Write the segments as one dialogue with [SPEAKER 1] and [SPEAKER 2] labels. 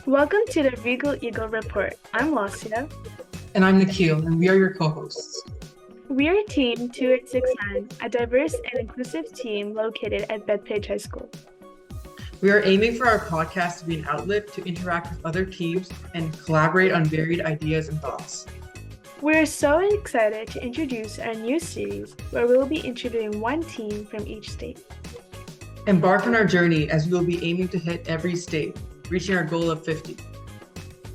[SPEAKER 1] Welcome to the Regal Eagle Report. I'm Lasia.
[SPEAKER 2] And I'm Nikhil, and we are your co-hosts.
[SPEAKER 1] We are Team 2869, a diverse and inclusive team located at Bethpage High School.
[SPEAKER 2] We are aiming for our podcast to be an outlet to interact with other teams and collaborate on varied ideas and thoughts.
[SPEAKER 1] We're so excited to introduce our new series where we will be interviewing one team from each state.
[SPEAKER 2] Embark on our journey as we will be aiming to hit every state, reaching our goal of 50.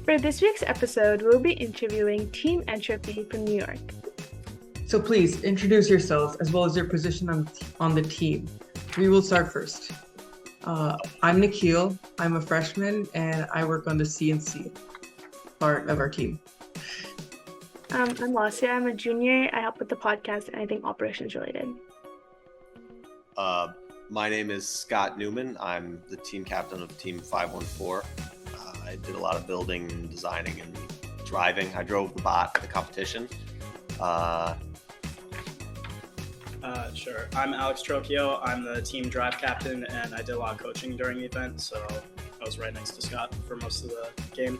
[SPEAKER 1] For this week's episode, we'll be interviewing Team Entropy from New York.
[SPEAKER 2] So please introduce yourselves as well as your position on the team. We will start first. I'm Nikhil. I'm a freshman and I work on the CNC part of our team.
[SPEAKER 1] I'm Lasia. I'm a junior. I help with the podcast and anything operations related.
[SPEAKER 3] My name is Scott Newman. I'm the team captain of Team 514. I did a lot of building, designing, and driving. I drove the bot at the competition.
[SPEAKER 4] Sure. I'm Alex Trocchio. I'm the team drive captain, and I did a lot of coaching during the event, so I was right next to Scott for most of the game.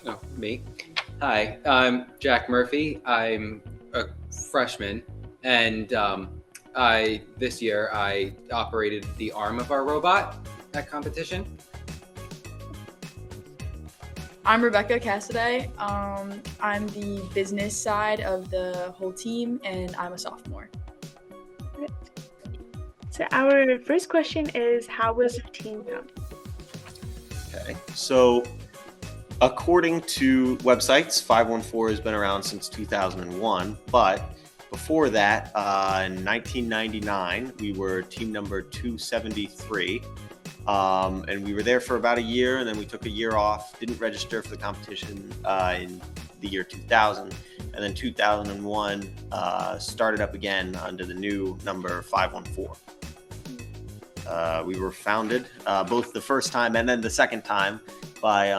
[SPEAKER 5] Oh, me. Hi, I'm Jack Murphy. I'm a freshman, and this year I operated the arm of our robot at competition.
[SPEAKER 6] I'm Rebecca Cassidy. I'm the business side of the whole team, and I'm a sophomore.
[SPEAKER 1] So our first question is, how was your team founded?
[SPEAKER 3] Okay, so according to websites, 514 has been around since 2001, but before that, in 1999, we were team number 273. And we were there for about a year, and then we took a year off, didn't register for the competition in the year 2000. And then 2001 started up again under the new number 514. We were founded both the first time and then the second time by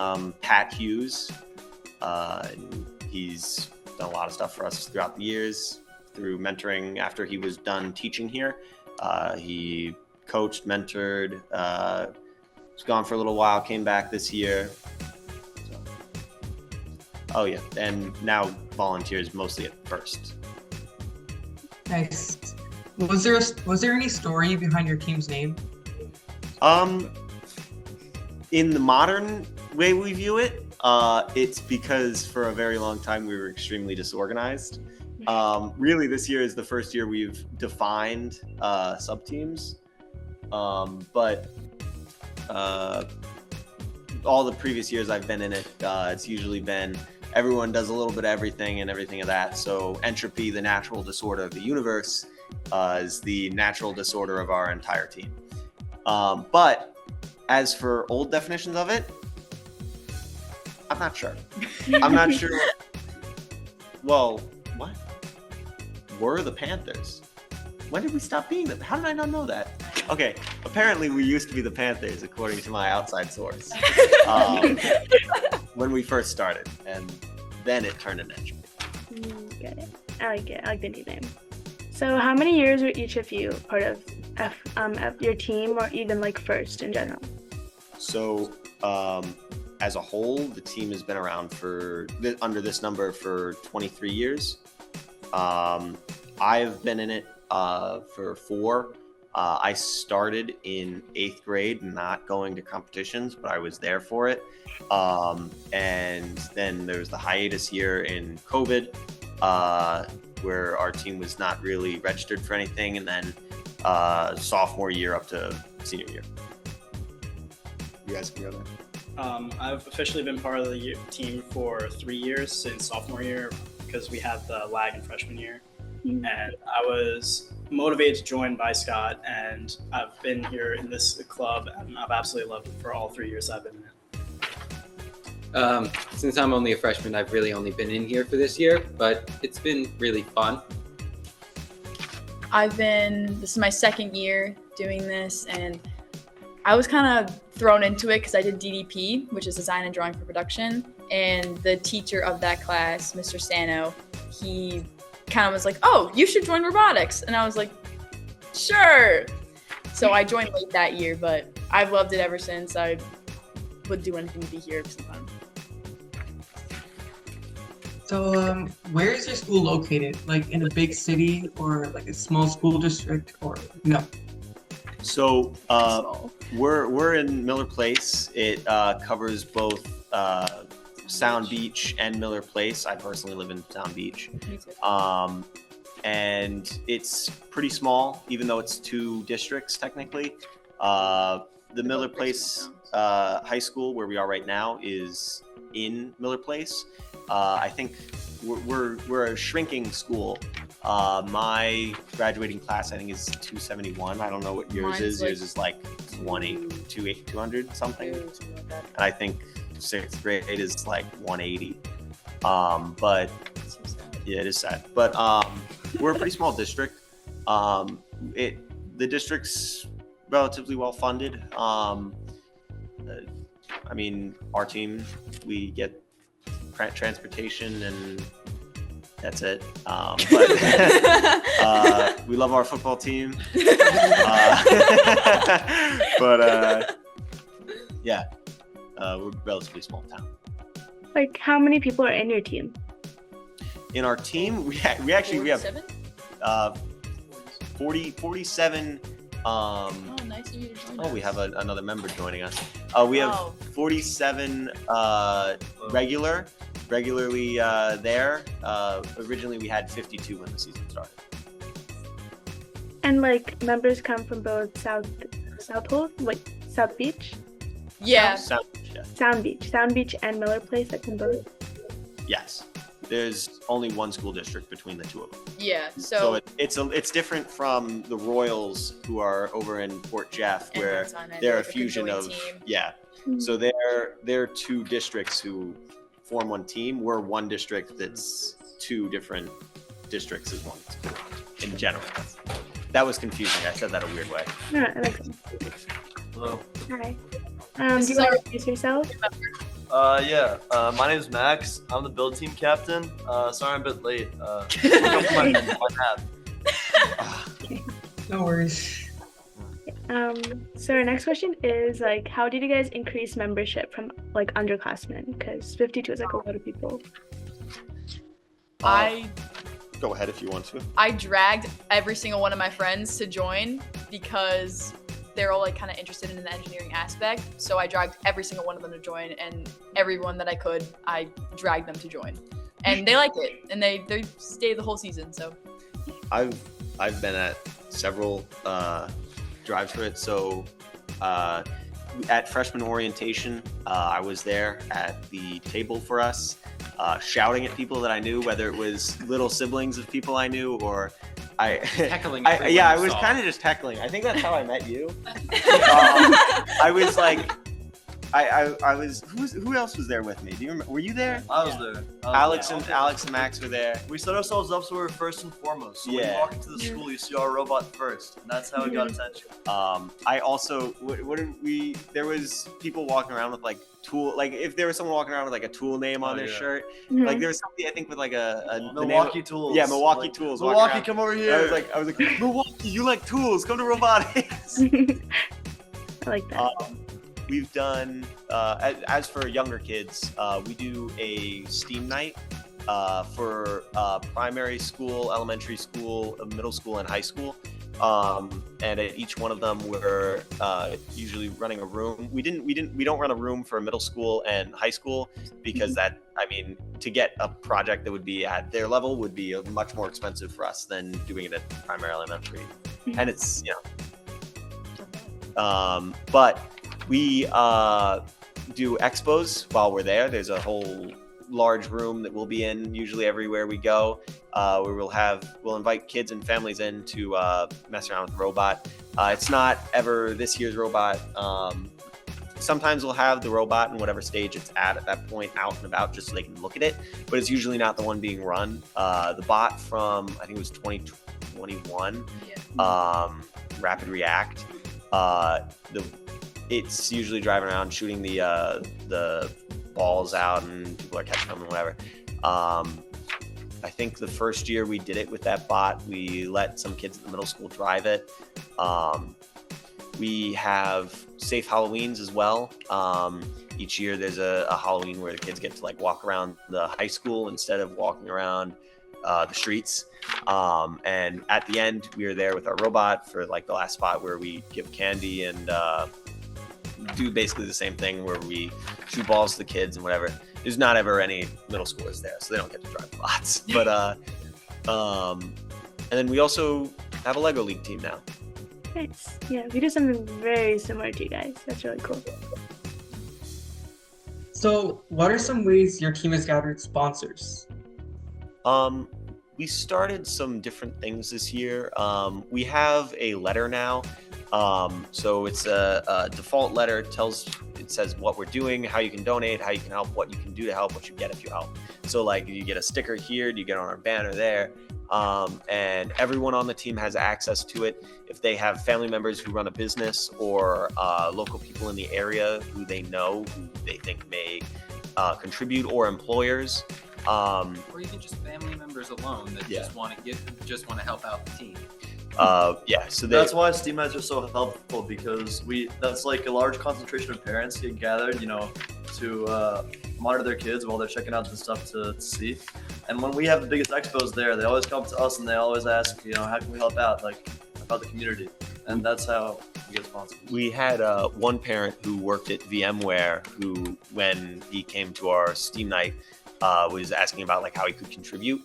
[SPEAKER 3] Pat Hughes. He's done a lot of stuff for us throughout the years through mentoring after he was done teaching here. He coached, mentored, was gone for a little while, came back this year. So. Oh yeah, and now volunteers mostly at first.
[SPEAKER 2] Nice. Was there any story behind your team's name?
[SPEAKER 3] In the modern way we view it, it's because for a very long time we were extremely disorganized. Really, this year is the first year we've defined sub-teams. But all the previous years I've been in it, it's usually been everyone does a little bit of everything and everything of that. So Entropy, the natural disorder of the universe, is the natural disorder of our entire team. But as for old definitions of it, I'm not sure. I'm not sure. Well, what? Were the Panthers? When did we stop being them? How did I not know that? Okay, apparently we used to be the Panthers, according to my outside source, when we first started, and then it turned into Entropy.
[SPEAKER 1] Got it. I like it. I like the new name. So how many years were each of you part of your team, or even like first in general?
[SPEAKER 3] So as a whole, the team has been around under this number for 23 years. I've been in it for 4. I started in 8th grade, not going to competitions, but I was there for it. And then there was the hiatus year in COVID, where our team was not really registered for anything. And then sophomore year up to senior year. You guys can go there.
[SPEAKER 4] I've officially been part of the team for 3 years since sophomore year because we had the lag in freshman year. And I was motivated to join by Scott, and I've been here in this club, and I've absolutely loved it for all 3 years I've been in it.
[SPEAKER 5] Since I'm only a freshman, I've really only been in here for this year, but it's been really fun.
[SPEAKER 6] This is my second year doing this, and I was kind of thrown into it because I did DDP, which is design and drawing for production, and the teacher of that class, Mr. Sano, he kind of was like, oh, you should join robotics. And I was like, sure. So I joined late that year, but I've loved it ever since. I would do anything to be here sometime.
[SPEAKER 2] So, where is your school located? Like in a big city or like a small school district or no?
[SPEAKER 3] So
[SPEAKER 6] So,
[SPEAKER 3] we're in Miller Place. It covers both Sound Beach and Miller Place. I personally live in Sound Beach.
[SPEAKER 6] me too.
[SPEAKER 3] And it's pretty small, even though it's 2 districts technically. The Miller
[SPEAKER 6] both
[SPEAKER 3] Place
[SPEAKER 6] small
[SPEAKER 3] High School, where we are right now, is in Miller Place. I think we're a shrinking school. My graduating class, I think, is 271. I don't know what yours
[SPEAKER 6] Mine's
[SPEAKER 3] is.
[SPEAKER 6] like
[SPEAKER 3] yours is like 200 something.
[SPEAKER 6] Something like that.
[SPEAKER 3] And I think 6th grade is like 180. But
[SPEAKER 6] So sad.
[SPEAKER 3] yeah, it is sad. But we're a pretty small district. The district's relatively well funded. I mean, our team, we get transportation and that's it. But we love our football team. But yeah, we're a relatively small town.
[SPEAKER 1] Like, how many people are in your team?
[SPEAKER 3] In our team, we actually have
[SPEAKER 6] 47?
[SPEAKER 3] 47.
[SPEAKER 6] Oh, nice of you to join us.
[SPEAKER 3] We have another member joining us. We have
[SPEAKER 6] Wow.
[SPEAKER 3] 47 regularly there. Originally, we had 52 when the season started.
[SPEAKER 1] And like members come from both South Beach,
[SPEAKER 6] Yeah.
[SPEAKER 3] Sound, yeah.
[SPEAKER 1] Sound Beach, and Miller Place. Like from both.
[SPEAKER 3] Yes. There's only one school district between the 2 of them.
[SPEAKER 6] Yeah.
[SPEAKER 3] So
[SPEAKER 6] So,
[SPEAKER 3] it's different from the Royals, who are over in Port Jeff,
[SPEAKER 6] And
[SPEAKER 3] where
[SPEAKER 6] Mount Sinai,
[SPEAKER 3] they're a
[SPEAKER 6] like a
[SPEAKER 3] fusion
[SPEAKER 6] joint
[SPEAKER 3] of
[SPEAKER 6] team.
[SPEAKER 3] yeah.
[SPEAKER 1] Mhm.
[SPEAKER 3] So they're 2 districts who form one team. We're one district that's 2 different districts as one school in general. That was confusing. I said that a weird way.
[SPEAKER 1] No, that makes sense.
[SPEAKER 7] Hello.
[SPEAKER 1] Hi.
[SPEAKER 6] This
[SPEAKER 1] Do
[SPEAKER 6] is
[SPEAKER 1] you want
[SPEAKER 6] our-
[SPEAKER 1] to introduce yourself?
[SPEAKER 7] My name is Max. I'm the build team captain. Sorry I'm a bit late. my nap.
[SPEAKER 2] No worries.
[SPEAKER 1] So our next question is like, how did you guys increase membership from like underclassmen? Because 52 is like a lot of people.
[SPEAKER 6] I
[SPEAKER 3] Go ahead if you want to.
[SPEAKER 6] I dragged every single one of my friends to join because they're all like kind of interested in the engineering aspect. So I dragged every single one of them to join, and everyone that I could, I dragged them to join. And they liked it, and they stayed the whole season. So
[SPEAKER 3] I've been at several drives for it. So at freshman orientation, I was there at the table for us, shouting at people that I knew, whether it was little siblings of people I knew or
[SPEAKER 5] Heckling.
[SPEAKER 3] I
[SPEAKER 5] everyone
[SPEAKER 3] was
[SPEAKER 5] saw.
[SPEAKER 3] kind of just heckling. I think that's how I met you. I was like, I was. Who else was there with me? Do you remember? Were you there?
[SPEAKER 7] I was there.
[SPEAKER 3] Alex and Max were there.
[SPEAKER 7] We set ourselves up so we were first and foremost. So when
[SPEAKER 3] Yeah.
[SPEAKER 7] you walk into the school, you see our robot first, and that's how it got attention.
[SPEAKER 3] I also what did we? There was people walking around with like tool. Like if there was someone walking around with like a tool name on
[SPEAKER 7] Oh,
[SPEAKER 3] their
[SPEAKER 7] yeah.
[SPEAKER 3] shirt.
[SPEAKER 1] Mhm.
[SPEAKER 3] Like there was somebody I think with like the name of-
[SPEAKER 7] Milwaukee Tools.
[SPEAKER 3] Yeah, Milwaukee
[SPEAKER 7] Like,
[SPEAKER 3] Tools. walking
[SPEAKER 7] Milwaukee,
[SPEAKER 3] around.
[SPEAKER 7] come over
[SPEAKER 3] And
[SPEAKER 7] here.
[SPEAKER 3] I was like, Milwaukee, you like tools? Come to robotics.
[SPEAKER 1] I like that.
[SPEAKER 3] We've done as for younger kids, we do a STEAM night for primary school, elementary school, middle school, and high school. And at each one of them, we're usually running a room. We don't run a room for middle school and high school because to get a project that would be at their level would be much more expensive for us than doing it at primary, elementary, and it's but we do expos while we're there. There's a whole large room that we'll be in usually everywhere we go, where we'll invite kids and families in to mess around with the robot. It's not ever this year's robot. Sometimes we'll have the robot in whatever stage it's at that point out and about just so they can look at it, but it's usually not the one being run. The bot from, I think it was 2021, Rapid React. It's usually driving around shooting the balls out and people are catching them and whatever. I think the first year we did it with that bot, we let some kids at the middle school drive it. We have safe Halloweens as well. each year there's a Halloween where the kids get to like walk around the high school instead of walking around the streets. And at the end, we are there with our robot for like the last spot where we give candy and do basically the same thing where we shoot balls to the kids and whatever. There's not ever any middle schoolers there, so they don't get to drive lots. But and then we also have a Lego League team now.
[SPEAKER 1] Nice. Yeah, we do something very similar to you guys. That's really cool.
[SPEAKER 2] So, what are some ways your team has gathered sponsors?
[SPEAKER 3] We started some different things this year. We have a letter now. So it's a default letter. It says what we're doing, how you can donate, how you can help, what you can do to help, what you get if you help. So like you get a sticker here, you get on our banner there. And everyone on the team has access to it. If they have family members who run a business or local people in the area who they know, who they think may contribute, or employers.
[SPEAKER 5] Or even just family members alone that just want to help out the team.
[SPEAKER 3] So
[SPEAKER 7] that's why Steam Nights are so helpful, because that's like a large concentration of parents get gathered, to monitor their kids while they're checking out the stuff to see. And when we have the biggest expos there, they always come to us and they always ask, how can we help out, like about the community? And that's how we get sponsors.
[SPEAKER 3] We had one parent who worked at VMware who, when he came to our Steam Night, was asking about like how he could contribute.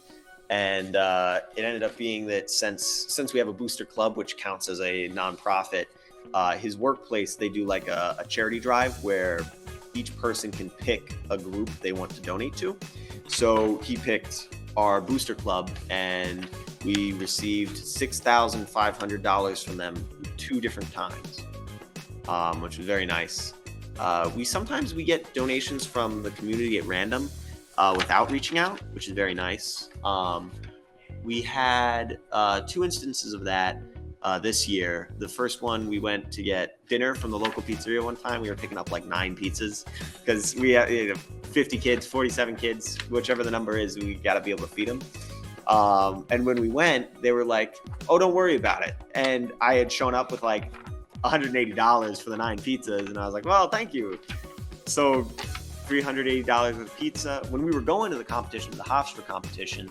[SPEAKER 3] And it ended up being that since we have a booster club, which counts as a nonprofit, his workplace, they do like a charity drive where each person can pick a group they want to donate to. So he picked our booster club, and we received $6,500 from them 2 different times, which was very nice. Sometimes we get donations from the community at random without reaching out, which is very nice. We had 2 instances of that this year. The first one, we went to get dinner from the local pizzeria one time. We were picking up like 9 pizzas because we had 50 kids, 47 kids, whichever the number is, we got to be able to feed them. And when we went, they were like, oh, don't worry about it. And I had shown up with like $180 for the 9 pizzas. And I was like, well, thank you. So $380 with pizza. When we were going to the competition, the Hofstra competition,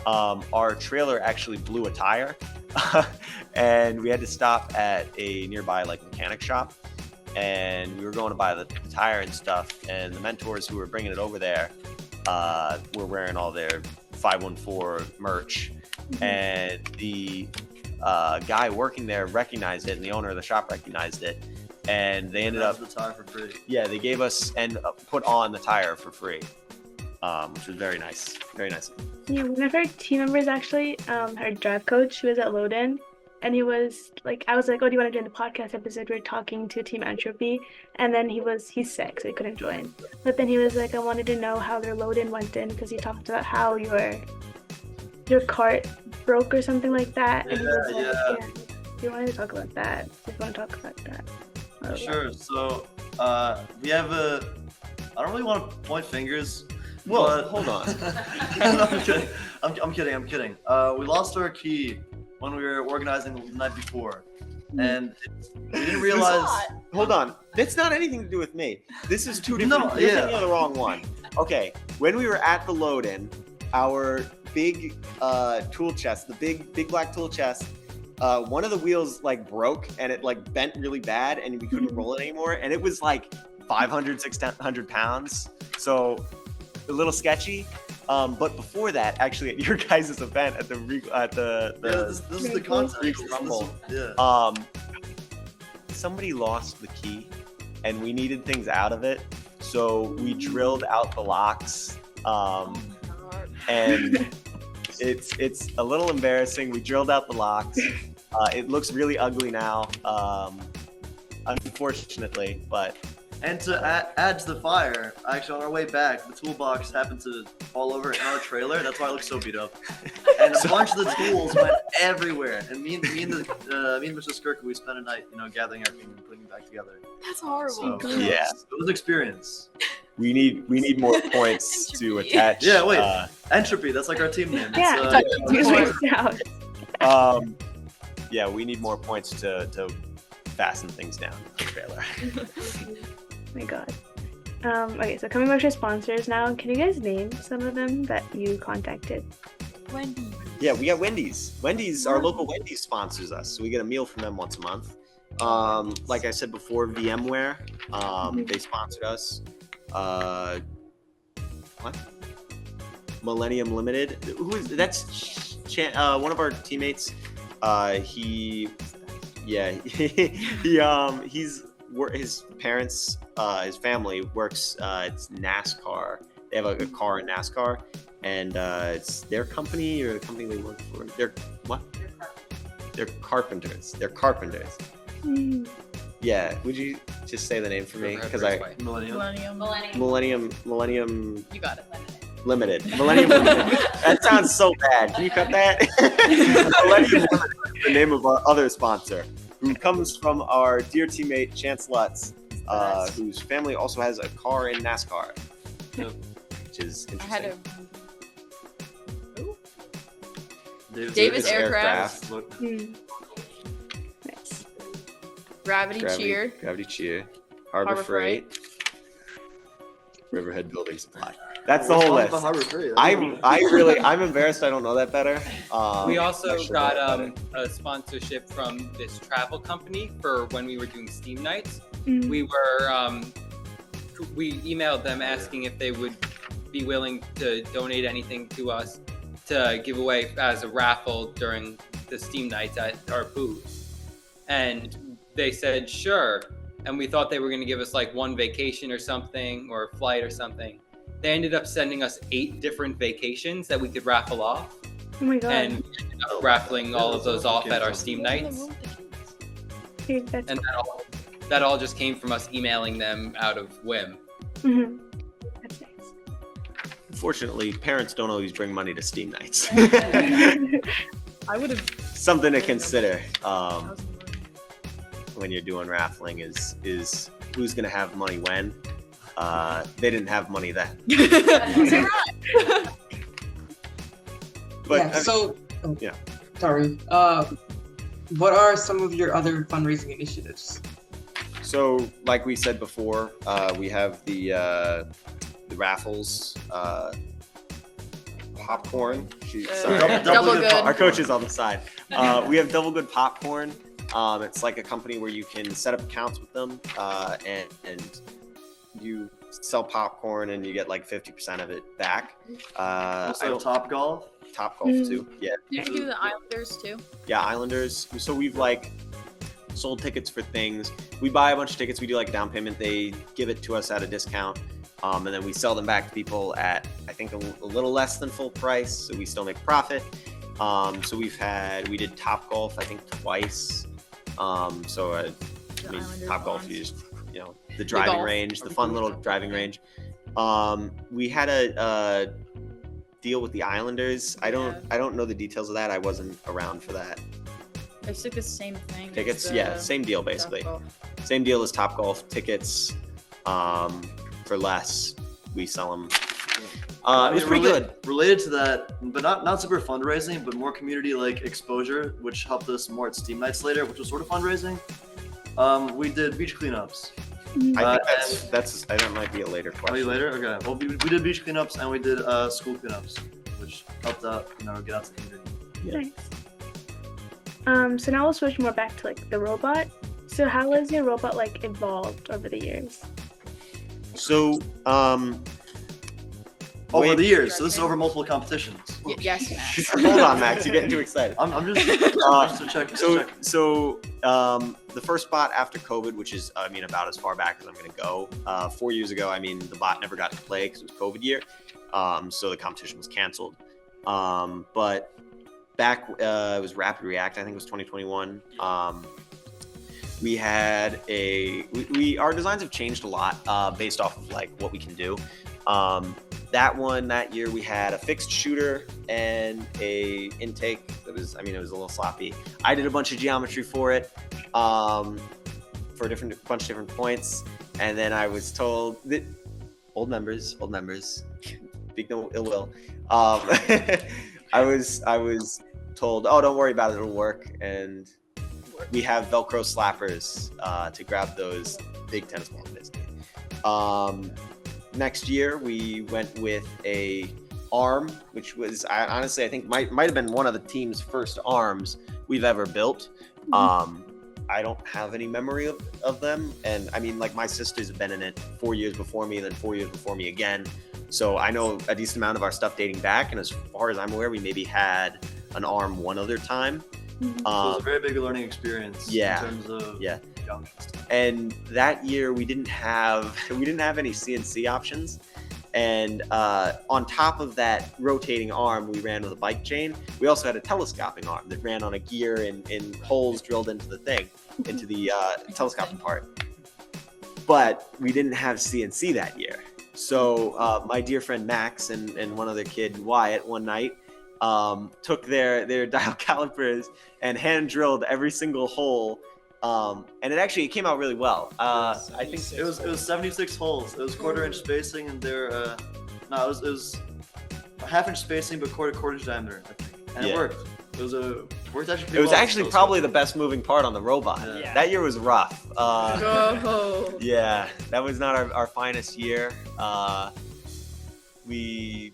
[SPEAKER 3] our trailer actually blew a tire and we had to stop at a nearby like mechanic shop, and we were going to buy the tire and stuff, and the mentors who were bringing it over there were wearing all their 514 merch, and the guy working there recognized it, and the owner of the shop recognized it, and they ended up
[SPEAKER 7] the tire for free.
[SPEAKER 3] Yeah, they gave us and put on the tire for free, which was very nice. Very nice.
[SPEAKER 1] Yeah, one of our team members actually, our drive coach, who was at Loden, and he was like, I was like, oh, do you want to join the podcast episode? We're talking to Team Entropy, and then he's sick, so he couldn't join. But then he was like, I wanted to know how their Loden went in, because he talked about how your cart broke or something like that. And he was like, you wanted to talk about that. If you want to talk about that.
[SPEAKER 7] Sure. So we have I don't really want to point fingers.
[SPEAKER 3] Whoa,
[SPEAKER 7] but...
[SPEAKER 3] hold on.
[SPEAKER 7] I'm kidding. We lost our key when we were organizing the night before, and we didn't realize.
[SPEAKER 3] Hold on. That's not anything to do with me. This is 2 different. No, you're thinking of the wrong one. Okay. When we were at the load-in, our big tool chest, the big black tool chest, one of the wheels like broke and it like bent really bad, and we couldn't roll it anymore. And it was like 500, 600 pounds. So a little sketchy. But before that, actually, at your guys' event at the
[SPEAKER 7] this is the concept.
[SPEAKER 3] Rumble, somebody lost the key, and we needed things out of it, so we drilled out the locks. And it's a little embarrassing. We drilled out the locks. It looks really ugly now, unfortunately, but.
[SPEAKER 7] And to add to the fire, actually on our way back, the toolbox happened to fall over in our trailer. That's why it looks so beat up. And a bunch of the tools went everywhere. And me and Mr. Skirk, we spent a night, gathering everything and putting it back together.
[SPEAKER 6] That's horrible.
[SPEAKER 7] So,
[SPEAKER 3] yeah,
[SPEAKER 7] it was an experience.
[SPEAKER 3] We need more points to attach.
[SPEAKER 7] Yeah, wait. Entropy. That's like our team name.
[SPEAKER 1] Yeah.
[SPEAKER 3] Yeah, we need more points to fasten things down in the trailer.
[SPEAKER 1] My God. Okay, so coming back to sponsors now, can you guys name some of them that you contacted?
[SPEAKER 6] Wendy.
[SPEAKER 3] Yeah, we got Wendy's. Wendy's, our local Wendy's sponsors us, so we get a meal from them once a month. Like I said before, VMware, they sponsored us. What? Millennium Limited. Who is that's one of our teammates. He's his parents, his family works. It's NASCAR. They have a car in NASCAR, and it's their company or the company they work for. They're what? They're carpenters. They're carpenters. Yeah. Would you just say the name for me? Because Millennium.
[SPEAKER 6] You got it.
[SPEAKER 3] Limited. Millennium Limited. That sounds so bad. Can you cut that? Millennium Limited is the name of our other sponsor, who comes from our dear teammate Chance Lutz, whose family also has a car in NASCAR, which is interesting.
[SPEAKER 6] Davis Aircraft.
[SPEAKER 1] Nice.
[SPEAKER 6] Gravity Cheer.
[SPEAKER 3] Gravity Cheer. Harbor Freight. Riverhead Building Supply. That's the whole list. I'm embarrassed I don't know that better.
[SPEAKER 5] We also got a sponsorship from this travel company for when we were doing Steam nights. We emailed them asking if they would be willing to donate anything to us to give away as a raffle during the Steam nights at our booth. And they said, sure. And we thought they were going to give us like one vacation or something, or a flight or something. They ended up sending us 8 different vacations that we could raffle off.
[SPEAKER 1] Oh my god.
[SPEAKER 5] And we ended up raffling all of those off at our Steam nights.
[SPEAKER 1] Dude, that's
[SPEAKER 5] And that all just came from us emailing them out of whim.
[SPEAKER 1] That's nice.
[SPEAKER 3] Unfortunately, parents don't always bring money to Steam nights.
[SPEAKER 6] I would have.
[SPEAKER 3] Something to consider when you're doing raffling is who's going to have money when. They didn't have money then. But
[SPEAKER 2] sorry. What are some of your other fundraising initiatives?
[SPEAKER 3] So, like we said before, we have the raffles, popcorn.
[SPEAKER 6] Double Good.
[SPEAKER 3] Our coach is on the side. We have Double Good popcorn. It's like a company where you can set up accounts with them, and you sell popcorn and you get like 50% of it back.
[SPEAKER 7] Also, Top Golf
[SPEAKER 3] too. Yeah.
[SPEAKER 6] You can do the Islanders too.
[SPEAKER 3] Yeah, Islanders. So we've like sold tickets for things. We buy a bunch of tickets. We do like a down payment. They give it to us at a discount. And then we sell them back to people at, I think, a little less than full price. So we still make profit. So we did Top Golf, I think, twice. Top Golf, the driving range, the fun little driving range. We had a deal with the Islanders. I don't know the details of that. I wasn't around for that.
[SPEAKER 6] It's like the same thing.
[SPEAKER 3] Tickets, same deal basically. Same deal as Top Golf. Tickets, for less, we sell them. It was pretty good.
[SPEAKER 7] Related to that, but not super fundraising, but more community like exposure, which helped us more at Steam Nights later, which was sort of fundraising. We did beach cleanups.
[SPEAKER 3] I think that might be a later question.
[SPEAKER 7] Maybe later? Okay. Well, we did beach cleanups and we did school cleanups, which helped out, get out to the community.
[SPEAKER 3] Yeah.
[SPEAKER 1] Nice. So now we'll switch more back to like the robot. So how has your robot like evolved over the years?
[SPEAKER 3] So,
[SPEAKER 7] over the years. So this is over multiple competitions.
[SPEAKER 6] Yes, Max.
[SPEAKER 3] Hold on, Max. You're getting too excited.
[SPEAKER 7] I'm just to check.
[SPEAKER 3] So the first bot after COVID, which is about as far back as I'm going to go. 4 years ago, the bot never got to play because it was COVID year, so the competition was canceled. But back it was Rapid React. I think it was 2021. We had our designs have changed a lot based off of like what we can do. That year we had a fixed shooter and a intake that was, it was a little sloppy. I did a bunch of geometry for it, for a bunch of different points. And then I was told that old members, speak no ill will. I was told, oh, don't worry about it, it'll work. And we have Velcro slappers, to grab those big tennis balls, basically. Next year, we went with a arm, which was honestly, I think might have been one of the team's first arms we've ever built. I don't have any memory of them, and I mean, like, my sisters have been in it 4 years before me, and then 4 years before me again. So I know a decent amount of our stuff dating back, and as far as I'm aware, we maybe had an arm one other time.
[SPEAKER 7] So it was a very big learning experience.
[SPEAKER 3] Yeah.
[SPEAKER 7] In terms of young stuff.
[SPEAKER 3] And that year we didn't have any CNC options. And on top of that rotating arm, we ran with a bike chain. We also had a telescoping arm that ran on a gear and holes drilled into the thing, into the telescoping part. But we didn't have CNC that year. So my dear friend Max and one other kid, Wyatt, one night took their dial calipers and hand drilled every single hole. And it came out really well. I think
[SPEAKER 7] it was 76 holes. It was quarter-inch spacing, and it was a half-inch spacing, but quarter-inch diameter, I think. And it worked. It was actually.
[SPEAKER 3] It was actually probably the best moving part on the robot.
[SPEAKER 4] Yeah.
[SPEAKER 3] That year was rough.
[SPEAKER 6] Oh.
[SPEAKER 3] Yeah, that was not our finest year. We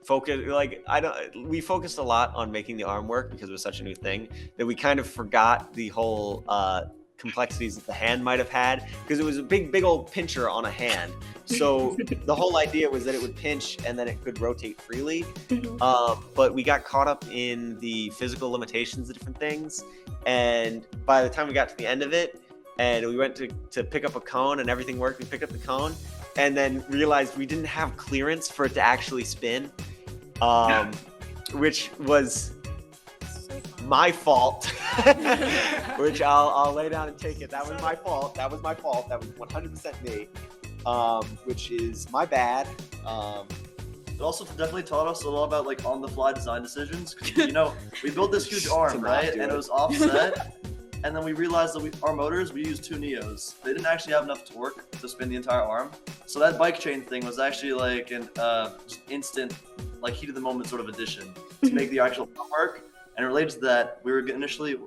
[SPEAKER 3] focused a lot on making the arm work because it was such a new thing that we kind of forgot the whole complexities that the hand might have had, because it was a big old pincher on a hand. So the whole idea was that it would pinch and then it could rotate freely. But we got caught up in the physical limitations of different things. And by the time we got to the end of it and we went to pick up a cone and everything worked, we picked up the cone and then realized we didn't have clearance for it to actually spin. Which was my fault, which I'll lay down and take it. That was my fault. That was 100% me, which is my bad.
[SPEAKER 7] It also definitely taught us a lot about like on-the-fly design decisions. 'Cause, we built this huge arm, right? And it was offset. And then we realized that our motors, we used 2 Neos. They didn't actually have enough torque to spin the entire arm. So that bike chain thing was actually like an just instant, like heat of the moment sort of addition to make the actual arm work. And related to that, we were initially,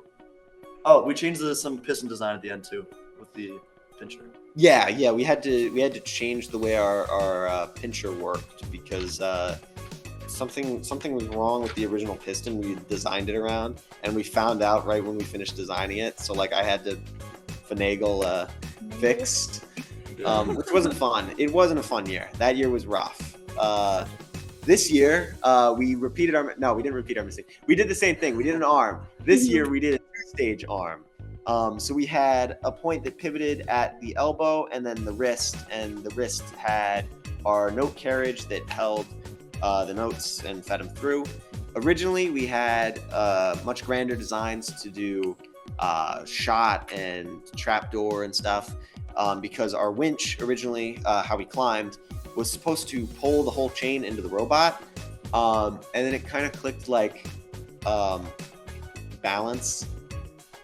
[SPEAKER 7] we changed some piston design at the end too with the pincher.
[SPEAKER 3] Yeah, we had to change the way our pincher worked because something was wrong with the original piston we designed it around, and we found out right when we finished designing it. So like I had to finagle fixed, which wasn't fun. It wasn't a fun year. That year was rough. This year we didn't repeat our mistake. We did the same thing. We did an arm. This year we did a 2-stage arm. So we had a point that pivoted at the elbow and then the wrist, and the wrist had our note carriage that held the notes and fed them through. Originally, we had much grander designs to do shot and trapdoor and stuff because our winch originally, how we climbed, was supposed to pull the whole chain into the robot. And then it kind of clicked like balance,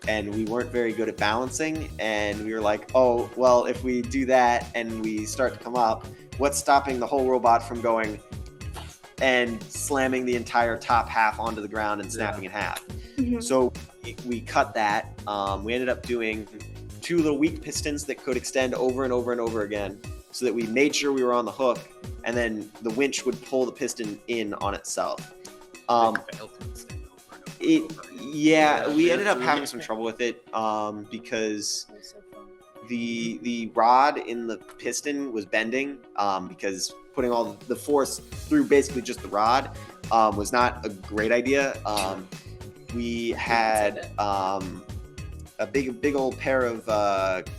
[SPEAKER 3] and we weren't very good at balancing. And we were like, oh, well, if we do that and we start to come up, what's stopping the whole robot from going and slamming the entire top half onto the ground and snapping in half? So we cut that. We ended up doing 2 little weak pistons that could extend over and over and over again, so that we made sure we were on the hook, and then the winch would pull the piston in on itself. We ended up having some trouble with it because the rod in the piston was bending because putting all the force through basically just the rod was not a great idea. We had a big old pair of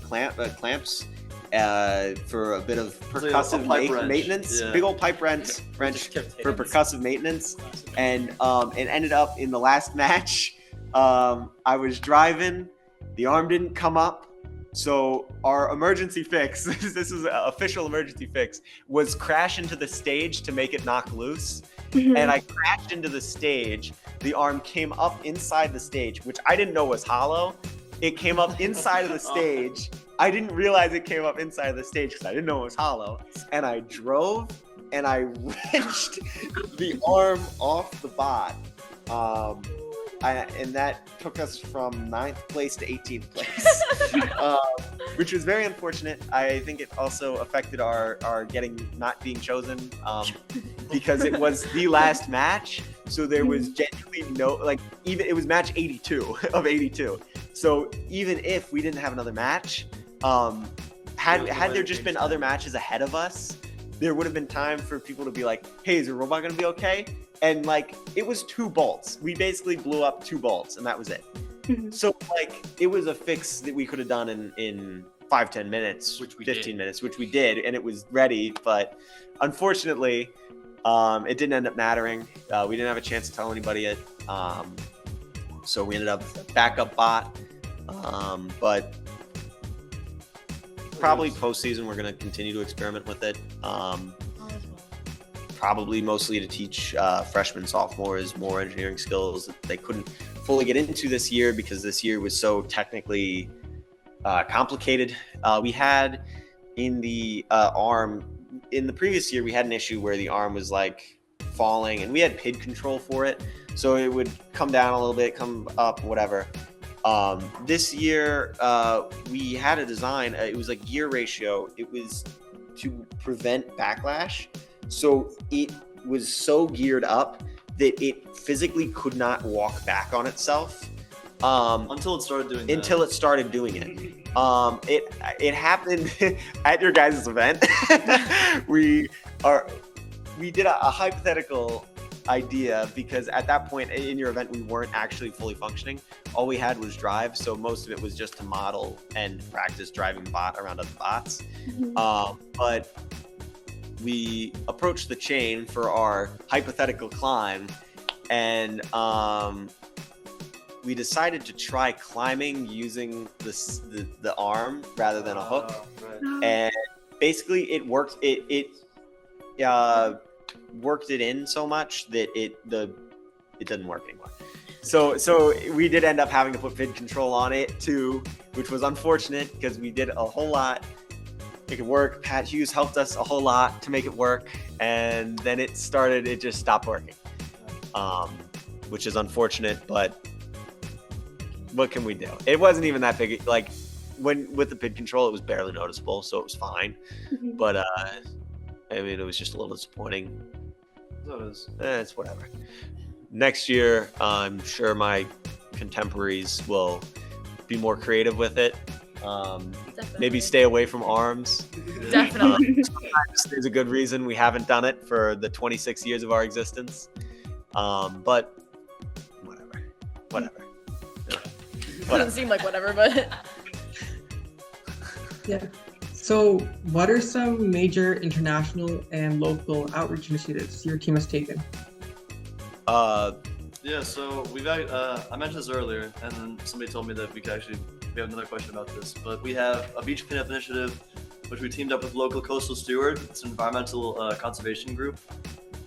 [SPEAKER 3] clamps for a bit of percussive maintenance. Big old pipe wrench for percussive maintenance, and it ended up in the last match. I was driving, the arm didn't come up. So our emergency fix, this was an official emergency fix, was crash into the stage to make it knock loose. And I crashed into the stage. The arm came up inside the stage, which I didn't know was hollow. It came up inside of the stage. I didn't realize it came up inside of the stage because I didn't know it was hollow. And I drove and I wrenched the arm off the bot. And that took us from 9th place to 18th place. which was very unfortunate. I think it also affected our not being chosen, because it was the last match. So there was genuinely even it was match 82 of 82. So even if we didn't have another match, had there just been other matches ahead of us, there would have been time for people to be like, hey, is the robot going to be okay? And it was 2 bolts. We basically blew up 2 bolts and that was it. So it was a fix that we could have done in 5-10 minutes, 15 minutes, which we did, and it was ready. But unfortunately, it didn't end up mattering. We didn't have a chance to tell anybody it. So we ended up backup bot. But probably postseason, we're going to continue to experiment with it. Probably mostly to teach freshmen, sophomores more engineering skills that they couldn't fully get into this year because this year was so technically complicated. We had in the arm, in the previous year, we had an issue where the arm was falling and we had PID control for it. So it would come down a little bit, come up, whatever. This year, we had a design, it was gear ratio. It was to prevent backlash. So it was so geared up that it physically could not walk back on itself.
[SPEAKER 7] Until it started doing
[SPEAKER 3] it. It happened at your guys' event. we did a hypothetical idea because at that point in your event we weren't actually fully functioning. All we had was drive, so most of it was just to model and practice driving the bot around other bots. But we approached the chain for our hypothetical climb, and we decided to try climbing using the arm rather than a hook.
[SPEAKER 7] Right.
[SPEAKER 3] And basically it worked. It worked it in so much that it doesn't work anymore. So we did end up having to put PID control on it too, which was unfortunate because we did a whole lot to make it work. Pat Hughes helped us a whole lot to make it work, and then it just stopped working, which is unfortunate, but what can we do? It wasn't even that big. With the PID control, it was barely noticeable, so it was fine. But it was just a little disappointing. It's whatever. Next year, I'm sure my contemporaries will be more creative with it. Maybe stay away from arms.
[SPEAKER 6] Definitely.
[SPEAKER 3] Sometimes there's a good reason we haven't done it for the 26 years of our existence. But whatever.
[SPEAKER 6] Doesn't seem like whatever, but
[SPEAKER 2] Yeah. So what are some major international and local outreach initiatives your team has taken?
[SPEAKER 7] Yeah, so we've I mentioned this earlier, and then somebody told me that we have another question about this, but we have a beach cleanup initiative, which we teamed up with local Coastal Steward. It's an environmental conservation group,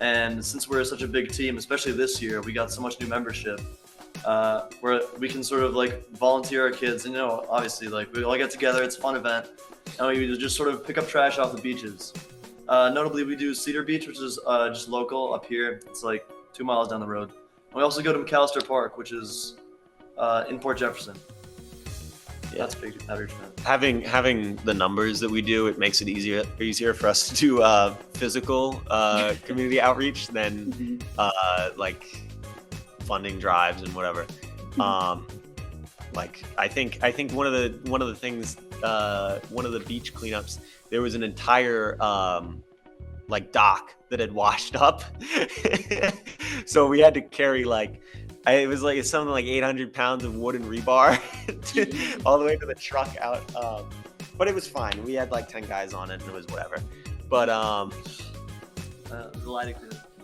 [SPEAKER 7] and since we're such a big team, especially this year, we got so much new membership, where we can sort of volunteer our kids, and obviously we all get together. It's a fun event, and we just sort of pick up trash off the beaches. Notably, we do Cedar Beach, which is just local up here. It's 2 miles down the road. And we also go to McAllister Park, which is in Port Jefferson. Yeah. That's big outreach.
[SPEAKER 3] Having the numbers that we do, it makes it easier for us to do physical community outreach than funding drives and whatever. I think one of the things, one of the beach cleanups, there was an entire dock that had washed up. So we had to carry it was something like 800 pounds of wood and rebar all the way to the truck out. But it was fine. We had 10 guys on it and it was whatever. But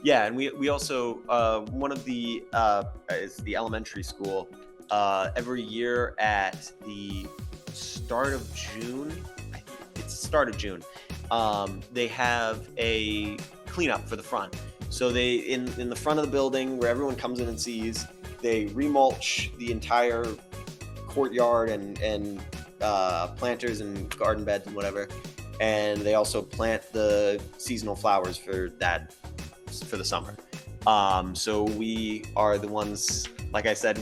[SPEAKER 3] yeah, and we also one of the is the elementary school every year at the start of June. It's the start of June. They have a cleanup for the front. So they in the front of the building where everyone comes in and sees, they remulch the entire courtyard and planters and garden beds and whatever. And they also plant the seasonal flowers for the summer. So we are the ones, like I said,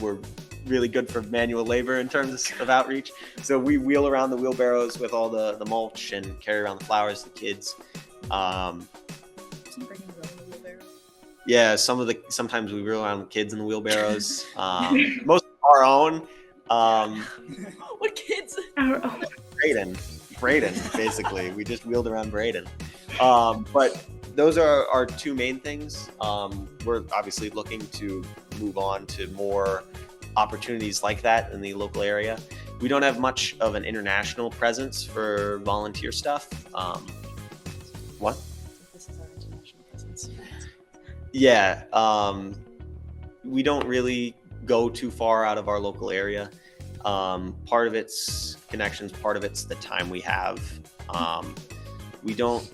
[SPEAKER 3] really good for manual labor in terms of outreach. So we wheel around the wheelbarrows with all the mulch and carry around the flowers to kids. Yeah, sometimes we wheel around with kids in the wheelbarrows. Most of our own.
[SPEAKER 6] What kids?
[SPEAKER 3] Braden, basically. We just wheeled around Braden. But those are our two main things. We're obviously looking to move on to more opportunities like that in the local area. We don't have much of an international presence for volunteer stuff. What?
[SPEAKER 6] This is our international presence.
[SPEAKER 3] Yeah, we don't really go too far out of our local area. Part of it's connections, part of it's the time we have. We don't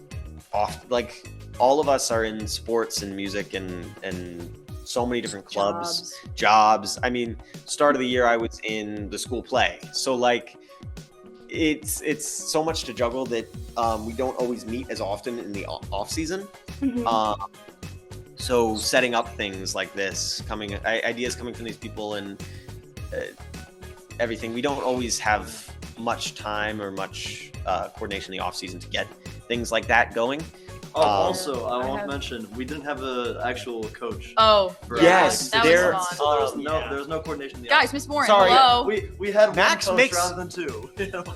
[SPEAKER 3] often, like, all of us are in sports and music and so many different clubs, jobs. I mean, start of the year I was in the school play, so like it's so much to juggle that we don't always meet as often in the off season. So setting up things like this, ideas coming from these people and everything, we don't always have much time or much coordination in the off season to get things like that going.
[SPEAKER 7] Also, I won't mention, we didn't have an actual coach.
[SPEAKER 6] Oh,
[SPEAKER 3] yes,
[SPEAKER 6] that
[SPEAKER 3] there.
[SPEAKER 6] was fun.
[SPEAKER 7] There was no coordination. In the
[SPEAKER 6] Guys,
[SPEAKER 7] office.
[SPEAKER 6] Miss Warren,
[SPEAKER 3] Sorry.
[SPEAKER 6] hello.
[SPEAKER 7] We had
[SPEAKER 3] Max
[SPEAKER 7] one coach
[SPEAKER 3] makes-
[SPEAKER 7] rather than two.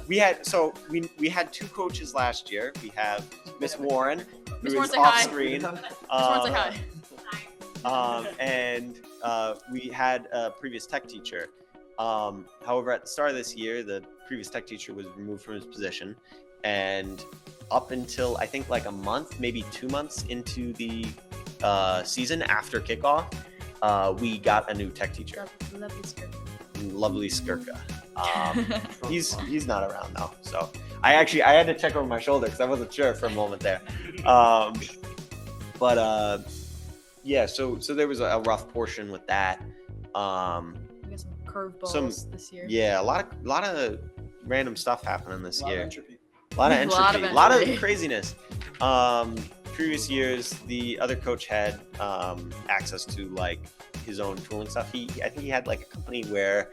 [SPEAKER 3] We had two coaches last year. We have Miss Warren,
[SPEAKER 6] Miss
[SPEAKER 3] who
[SPEAKER 6] Warren,
[SPEAKER 3] is
[SPEAKER 6] say
[SPEAKER 3] off
[SPEAKER 6] hi.
[SPEAKER 3] screen.
[SPEAKER 6] Miss Warren, say hi.
[SPEAKER 3] And we had a previous tech teacher. However, at the start of this year, the previous tech teacher was removed from his position, and up until I think like a month, maybe 2 months into the season after kickoff, we got a new tech teacher. Lovely Skirka. He's not around now, so I had to check over my shoulder because I wasn't sure for a moment there. Yeah, so there was a rough portion with that.
[SPEAKER 6] We got some curveballs this year.
[SPEAKER 3] Yeah, a lot of random stuff happening this year.
[SPEAKER 4] Entropy.
[SPEAKER 3] A lot of
[SPEAKER 6] A
[SPEAKER 3] entropy.
[SPEAKER 6] lot of
[SPEAKER 3] A lot
[SPEAKER 6] entropy.
[SPEAKER 3] of craziness. Previous years, the other coach had access to like his own tooling stuff. I think he had like a company where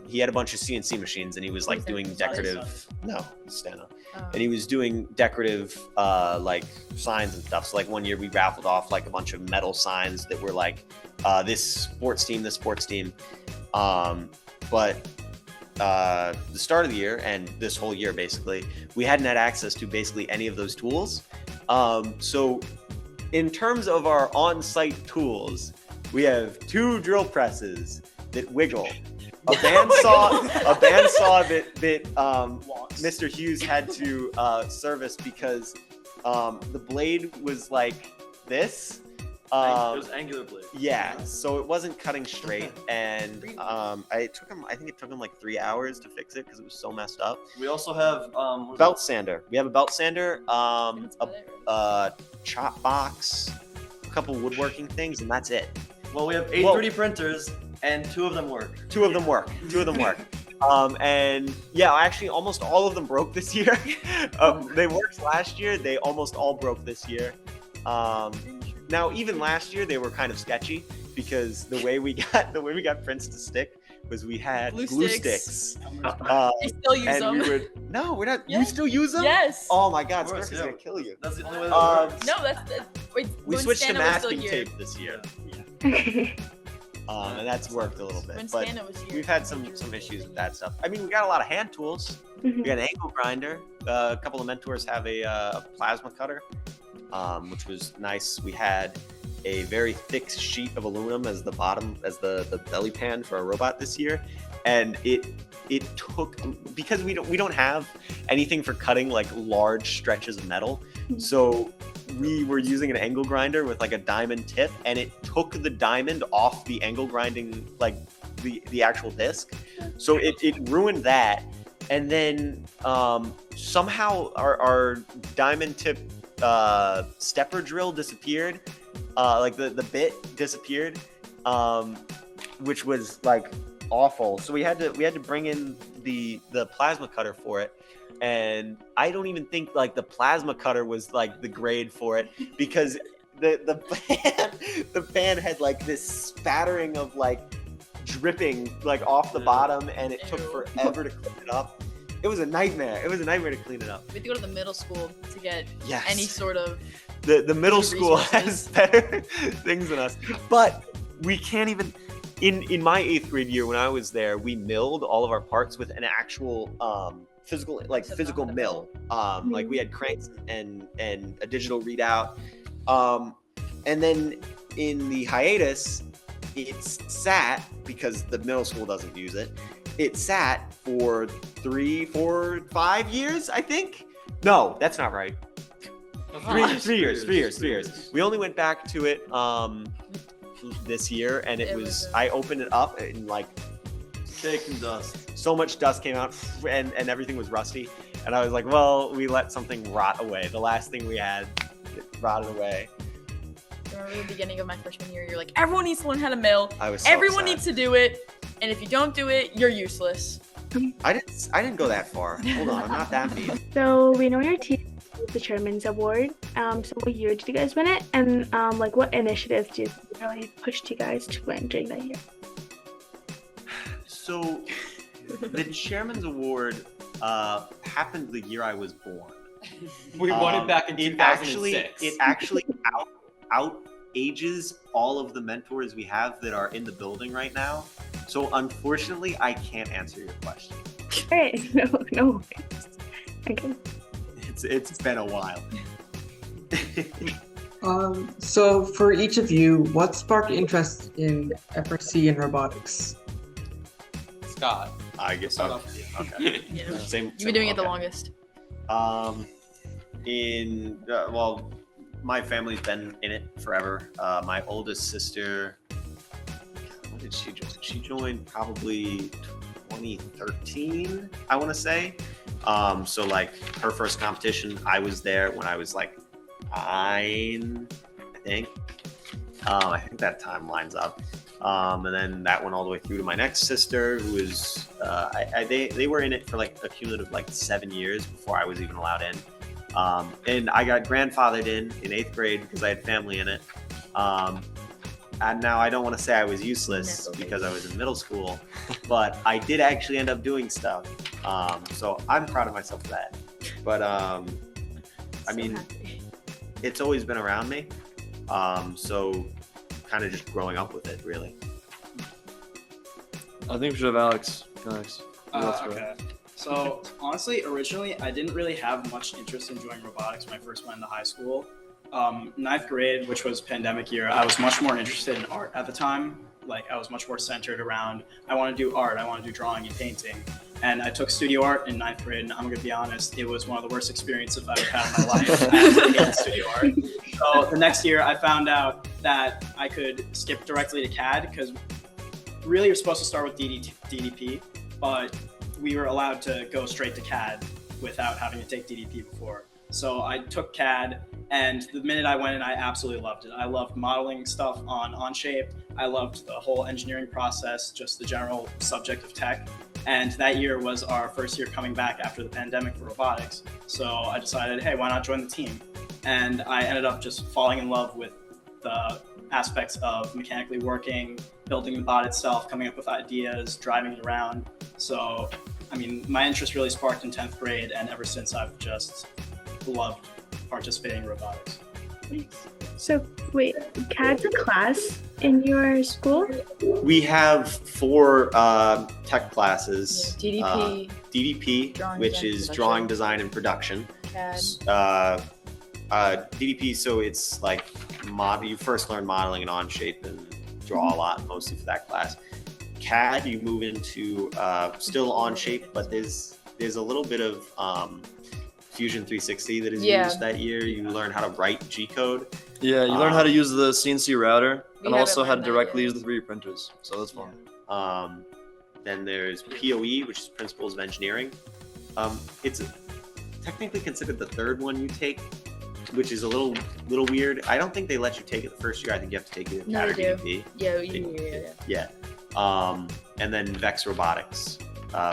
[SPEAKER 3] he had a bunch of CNC machines and he was like doing decorative. No, Stano. And he was doing decorative like signs and stuff. So like one year we raffled off like a bunch of metal signs that were like this sports team. But the start of the year and this whole year basically, we hadn't had access to basically any of those tools. So in terms of our on-site tools, we have 2 drill presses that wiggle, a bandsaw that Mr. Hughes had to service because the blade was like this.
[SPEAKER 7] It was angular blade.
[SPEAKER 3] Yeah, so it wasn't cutting straight, and I think it took him like 3 hours to fix it because it was so messed up.
[SPEAKER 7] We also have
[SPEAKER 3] Belt sander. We have a belt sander, a chop box, a couple woodworking things, and that's it.
[SPEAKER 7] Well, we have 8 3D printers, and 2 of them work.
[SPEAKER 3] 2 of them work. And yeah, actually, almost all of them broke this year. They worked last year. They almost all broke this year. Now, even last year, they were kind of sketchy because the way we got prints to stick was we had glue sticks.
[SPEAKER 6] I still use
[SPEAKER 3] And
[SPEAKER 6] them.
[SPEAKER 3] we would no, we're not.
[SPEAKER 6] Yeah.
[SPEAKER 3] You still use them?
[SPEAKER 6] Yes.
[SPEAKER 3] Oh my God,
[SPEAKER 7] Of course,
[SPEAKER 3] Smirky's
[SPEAKER 7] yeah.
[SPEAKER 3] gonna kill you.
[SPEAKER 7] That's the only way that works.
[SPEAKER 6] No, wait.
[SPEAKER 3] We
[SPEAKER 6] when
[SPEAKER 3] switched to
[SPEAKER 6] Stana was still
[SPEAKER 3] masking
[SPEAKER 6] here.
[SPEAKER 3] tape this year, and that's worked a little bit.
[SPEAKER 6] When
[SPEAKER 3] But
[SPEAKER 6] Stana was here.
[SPEAKER 3] we've had some issues with that stuff. I mean, we got a lot of hand tools. We got an angle grinder. A couple of mentors have a plasma cutter, which was nice. We had a very thick sheet of aluminum as the bottom, as the belly pan for a robot this year, and it took, because we don't have anything for cutting like large stretches of metal, so we were using an angle grinder with like a diamond tip, and it took the diamond off the angle grinding, like the actual disc, so it ruined that. And then somehow our diamond tip stepper drill disappeared, like the bit disappeared, which was like awful. So we had to bring in the plasma cutter for it, and I don't even think like the plasma cutter was like the grade for it, because the pan had like this spattering of like dripping like off the bottom, and it took
[SPEAKER 6] Ew.
[SPEAKER 3] forever to clean it up. It was a nightmare. It was a nightmare to clean it up.
[SPEAKER 6] We had to go to the middle school to get
[SPEAKER 3] Yes.
[SPEAKER 6] any sort of.
[SPEAKER 3] The middle school
[SPEAKER 6] resources.
[SPEAKER 3] has better things than us, but we can't even. In my 8th grade year when I was there, we milled all of our parts with an actual physical mill. Like we had cranks and a digital readout. And then in the hiatus, it sat, because the middle school doesn't use it. It sat for 3, 4, 5 years, I think. No, that's not right. 3 years. We only went back to it this year, and it was I opened it up and like
[SPEAKER 7] Cake and dust.
[SPEAKER 3] so much dust came out, and everything was rusty, and I was like, well, we let something rot away. The last thing we had, it rotted away.
[SPEAKER 6] I remember the beginning of my freshman year, you're like, everyone needs to learn how to mill.
[SPEAKER 3] I was so
[SPEAKER 6] Everyone
[SPEAKER 3] upset.
[SPEAKER 6] needs to do it, and if you don't do it, you're useless.
[SPEAKER 3] I didn't go that far. Hold on, I'm not that mean.
[SPEAKER 1] So we know your team won the Chairman's Award. So what year did you guys win it? And like what initiatives did really pushed you guys to win during that year?
[SPEAKER 3] So the Chairman's Award happened the year I was born.
[SPEAKER 5] We won it back in 2006.
[SPEAKER 3] It actually out ages all of the mentors we have that are in the building right now. So unfortunately, I can't answer your question.
[SPEAKER 1] All right, no. Okay.
[SPEAKER 3] It's been a while.
[SPEAKER 2] So for each of you, what sparked interest in FRC and robotics?
[SPEAKER 5] Scott.
[SPEAKER 3] I guess
[SPEAKER 5] Start
[SPEAKER 3] so.
[SPEAKER 5] off with
[SPEAKER 3] Okay.
[SPEAKER 6] Yeah.
[SPEAKER 3] Same.
[SPEAKER 6] You've been doing it the
[SPEAKER 3] okay.
[SPEAKER 6] longest.
[SPEAKER 3] Well, my family's been in it forever. My oldest sister, when did she join? She joined probably 2013, I want to say. So like her first competition, I was there when I was like 9, I think. I think that time lines up. And then that went all the way through to my next sister, who was they were in it for like a cumulative like 7 years before I was even allowed in. And I got grandfathered in 8th grade because I had family in it. And now I don't want to say I was useless because I was in middle school, but I did actually end up doing stuff. So I'm proud of myself for that. But I mean, it's always been around me. So kind of just growing up with it, really.
[SPEAKER 7] I think we should have Alex. Alex.
[SPEAKER 4] Okay. So honestly, originally I didn't really have much interest in joining robotics when I first went into high school. 9th grade, which was pandemic year, I was much more interested in art at the time. Like I was much more centered around, I want to do art, I want to do drawing and painting. And I took studio art in 9th grade, and I'm gonna be honest, it was one of the worst experiences I've ever had in my life. I absolutely hated studio art. So the next year I found out that I could skip directly to CAD, because really you're supposed to start with DDP, but we were allowed to go straight to CAD without having to take DDP before. So I took CAD, and the minute I went in, I absolutely loved it. I loved modeling stuff on Onshape. I loved the whole engineering process, just the general subject of tech. And that year was our first year coming back after the pandemic for robotics. So I decided, hey, why not join the team? And I ended up just falling in love with the aspects of mechanically working, building the bot itself, coming up with ideas, driving it around. So, I mean, my interest really sparked in 10th grade, and ever since I've just loved participating in robotics.
[SPEAKER 1] So wait, CAD's a class in your school?
[SPEAKER 3] We have 4 tech classes.
[SPEAKER 6] Yeah, DDP,
[SPEAKER 3] DDP,
[SPEAKER 6] Drawing,
[SPEAKER 3] which
[SPEAKER 6] Design,
[SPEAKER 3] is
[SPEAKER 6] Production.
[SPEAKER 3] drawing, design, and production.
[SPEAKER 6] CAD.
[SPEAKER 3] DDP, so it's like you first learn modeling and Onshape and draw a lot, mostly for that class. CAD, you move into still Onshape, but there's a little bit of Fusion 360 that is used that year. You learn how to write G code.
[SPEAKER 7] Yeah, you learn how to use the CNC router
[SPEAKER 6] We
[SPEAKER 7] and
[SPEAKER 6] haven't
[SPEAKER 7] also how to
[SPEAKER 6] learned that
[SPEAKER 7] directly
[SPEAKER 6] yet.
[SPEAKER 7] use the 3D printers. So that's fun.
[SPEAKER 3] Then there's POE, which is Principles of Engineering. It's technically considered the 3rd one you take, which is a little weird. I don't think they let you take it the first year. I think you have to take it
[SPEAKER 6] No,
[SPEAKER 3] CAD or
[SPEAKER 6] they do.
[SPEAKER 3] DDP.
[SPEAKER 6] Yeah.
[SPEAKER 3] And then Vex Robotics,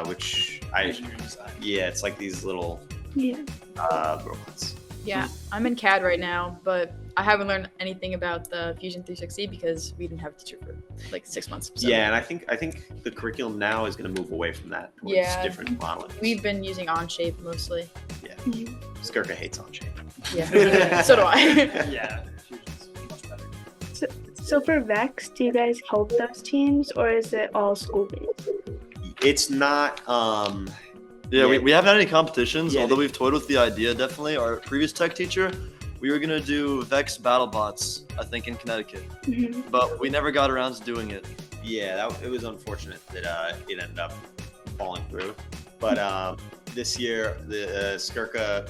[SPEAKER 3] which
[SPEAKER 4] Engineering design.
[SPEAKER 3] it's like these little
[SPEAKER 1] Yeah.
[SPEAKER 3] robots.
[SPEAKER 6] Yeah, I'm in CAD right now, but I haven't learned anything about the Fusion 360 because we didn't have a teacher for like 6 months. So.
[SPEAKER 3] Yeah, and I think the curriculum now is going to move away from that towards different modelings.
[SPEAKER 6] We've been using Onshape mostly.
[SPEAKER 3] Yeah. Skirka hates Onshape.
[SPEAKER 6] Yeah, so do I.
[SPEAKER 4] Yeah, Fusion's much better.
[SPEAKER 1] So for Vex, do you guys help those teams or is it all school-based?
[SPEAKER 3] It's not.
[SPEAKER 7] Yeah, we haven't had any competitions,
[SPEAKER 3] Yeah,
[SPEAKER 7] although we've toyed with the idea, definitely. Our previous tech teacher, we were going to do Vex battle bots, I think, in Connecticut. But we never got around to doing it.
[SPEAKER 3] Yeah, it was unfortunate that it ended up falling through. But this year, the Skirka,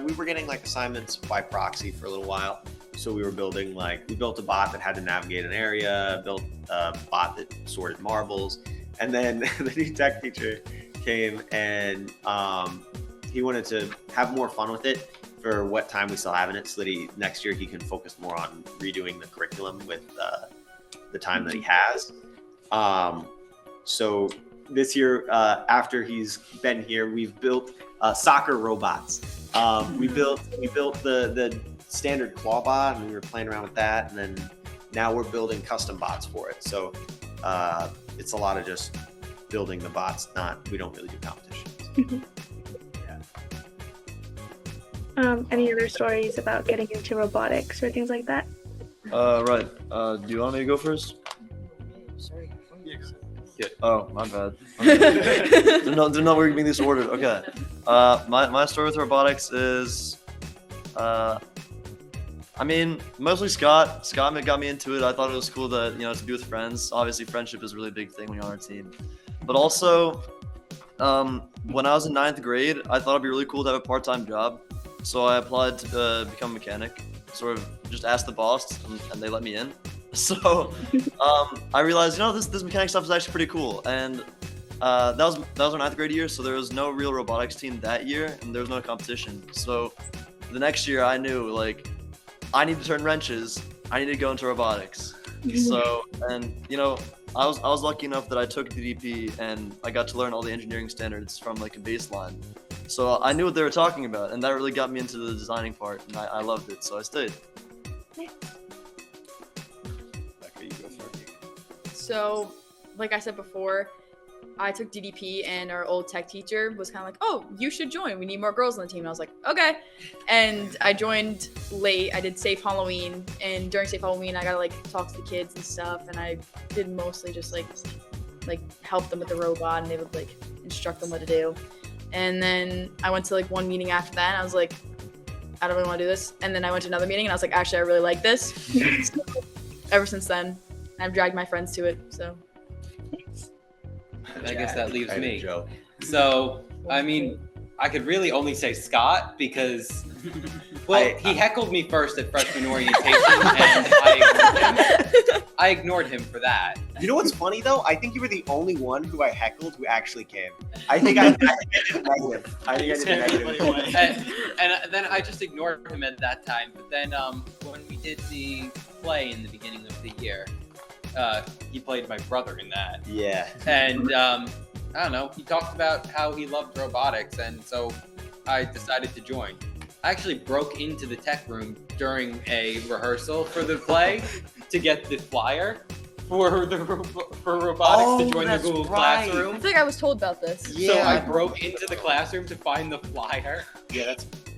[SPEAKER 3] we were getting like assignments by proxy for a little while. So we built a bot that had to navigate an area, built a bot that sorted marbles. And then the new tech teacher came and he wanted to have more fun with it for what time we still have in it, so that next year he can focus more on redoing the curriculum with the time that he has. So this year, after he's been here, we've built soccer robots. We built the standard claw bot, and we were playing around with that, and then now we're building custom bots for it. So it's a lot of just building the bots. We don't really do competitions.
[SPEAKER 1] Any other stories about getting into robotics or things like that?
[SPEAKER 7] Right. Do you want me to go first? Oh, my bad. Didn't know we were being disordered. Okay. My story with robotics is, mostly Scott. Scott got me into it. I thought it was cool to be with friends. Obviously, friendship is a really big thing when you're on our team. But also, when I was in 9th grade, I thought it'd be really cool to have a part-time job. So I applied to become a mechanic. Sort of just asked the boss, and they let me in. So I realized, this mechanic stuff is actually pretty cool. And that was our 9th grade year, so there was no real robotics team that year, and there was no competition. So the next year, I knew, I need to turn wrenches. I need to go into robotics. So, and I was lucky enough that I took DDP and I got to learn all the engineering standards from a baseline. So I knew what they were talking about, and that really got me into the designing part, and I loved it, so I stayed.
[SPEAKER 6] So, like I said before, I took DDP, and our old tech teacher was kind of like, oh, you should join. We need more girls on the team. And I was like, okay. And I joined late. I did Safe Halloween. And during Safe Halloween, I got to talk to the kids and stuff. And I did mostly just help them with the robot, and they would instruct them what to do. And then I went to one meeting after that, and I was like, I don't really want to do this. And then I went to another meeting, and I was like, actually, I really like this. So, ever since then, I've dragged my friends to it. So.
[SPEAKER 5] I guess that leaves me. So, I could really only say Scott because, he heckled me first at freshman orientation, and I ignored him for that.
[SPEAKER 3] You know what's funny though? I think you were the only one who I heckled who actually came. I think I did negative.
[SPEAKER 5] And then I just ignored him at that time. But then when we did the play in the beginning of the year, he played my brother in that.
[SPEAKER 3] Yeah.
[SPEAKER 5] And I don't know, he talked about how he loved robotics, and so I decided to join. I actually broke into the tech room during a rehearsal for the play to get the flyer for robotics to join the Google Classroom.
[SPEAKER 6] I think I was told about this.
[SPEAKER 5] Yeah. So I broke into the classroom to find the flyer.
[SPEAKER 3] Yeah,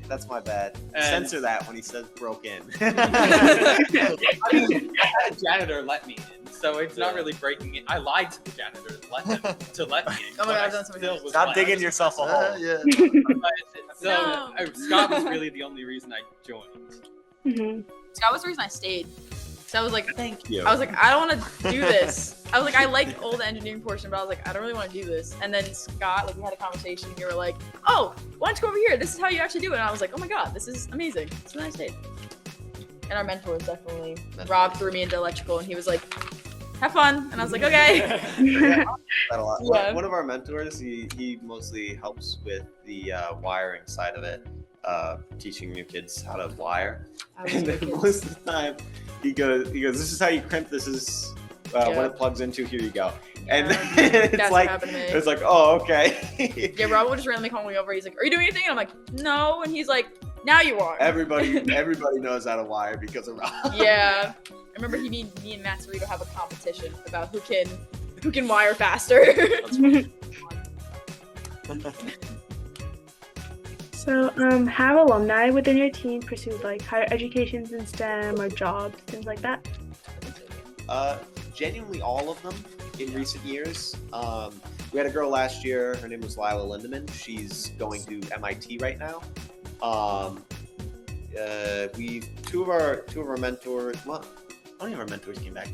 [SPEAKER 3] that's my bad.
[SPEAKER 5] And
[SPEAKER 3] censor that when he says broke in.
[SPEAKER 5] I mean, the janitor let me in, so it's not really breaking in. I lied to the janitor to let me in.
[SPEAKER 6] Oh my God, that's something.
[SPEAKER 3] Stop digging yourself a hole.
[SPEAKER 7] Yeah.
[SPEAKER 5] So Scott was really the only reason I joined.
[SPEAKER 6] Scott was the reason I stayed. So I was like,
[SPEAKER 3] Thank you.
[SPEAKER 6] I was like, I don't want to do this. I was like, I liked all the engineering portion, but I was like, I don't really want to do this. And then Scott, we had a conversation. You were like, oh, why don't you go over here? This is how you actually do it. And I was like, oh my God, this is amazing. So then I stayed. And our mentor was definitely, Rob threw me into electrical, and he was like, have fun. And I was like, okay.
[SPEAKER 3] That a lot.
[SPEAKER 6] Yeah.
[SPEAKER 3] One of our mentors, he mostly helps with the wiring side of it, teaching new kids how to wire. And then most of the time, he goes, this is how you crimp. This is what it plugs into. Here you go. And
[SPEAKER 6] That's what happened to me.
[SPEAKER 3] it's like, oh, okay.
[SPEAKER 6] Yeah, Rob would just randomly call me over. He's like, are you doing anything? And I'm like, no. And he's like, Now you are.
[SPEAKER 3] Everybody knows how to wire because of Rob.
[SPEAKER 6] Yeah. I remember me and Matt Cerrito have a competition about who can wire faster.
[SPEAKER 1] So, have alumni within your team pursued like higher educations in STEM or jobs, things like that?
[SPEAKER 3] Genuinely all of them in recent years. We had a girl last year. Her name was Lila Lindemann. She's going to MIT right now. Two of our mentors. Well, how many of our mentors came back?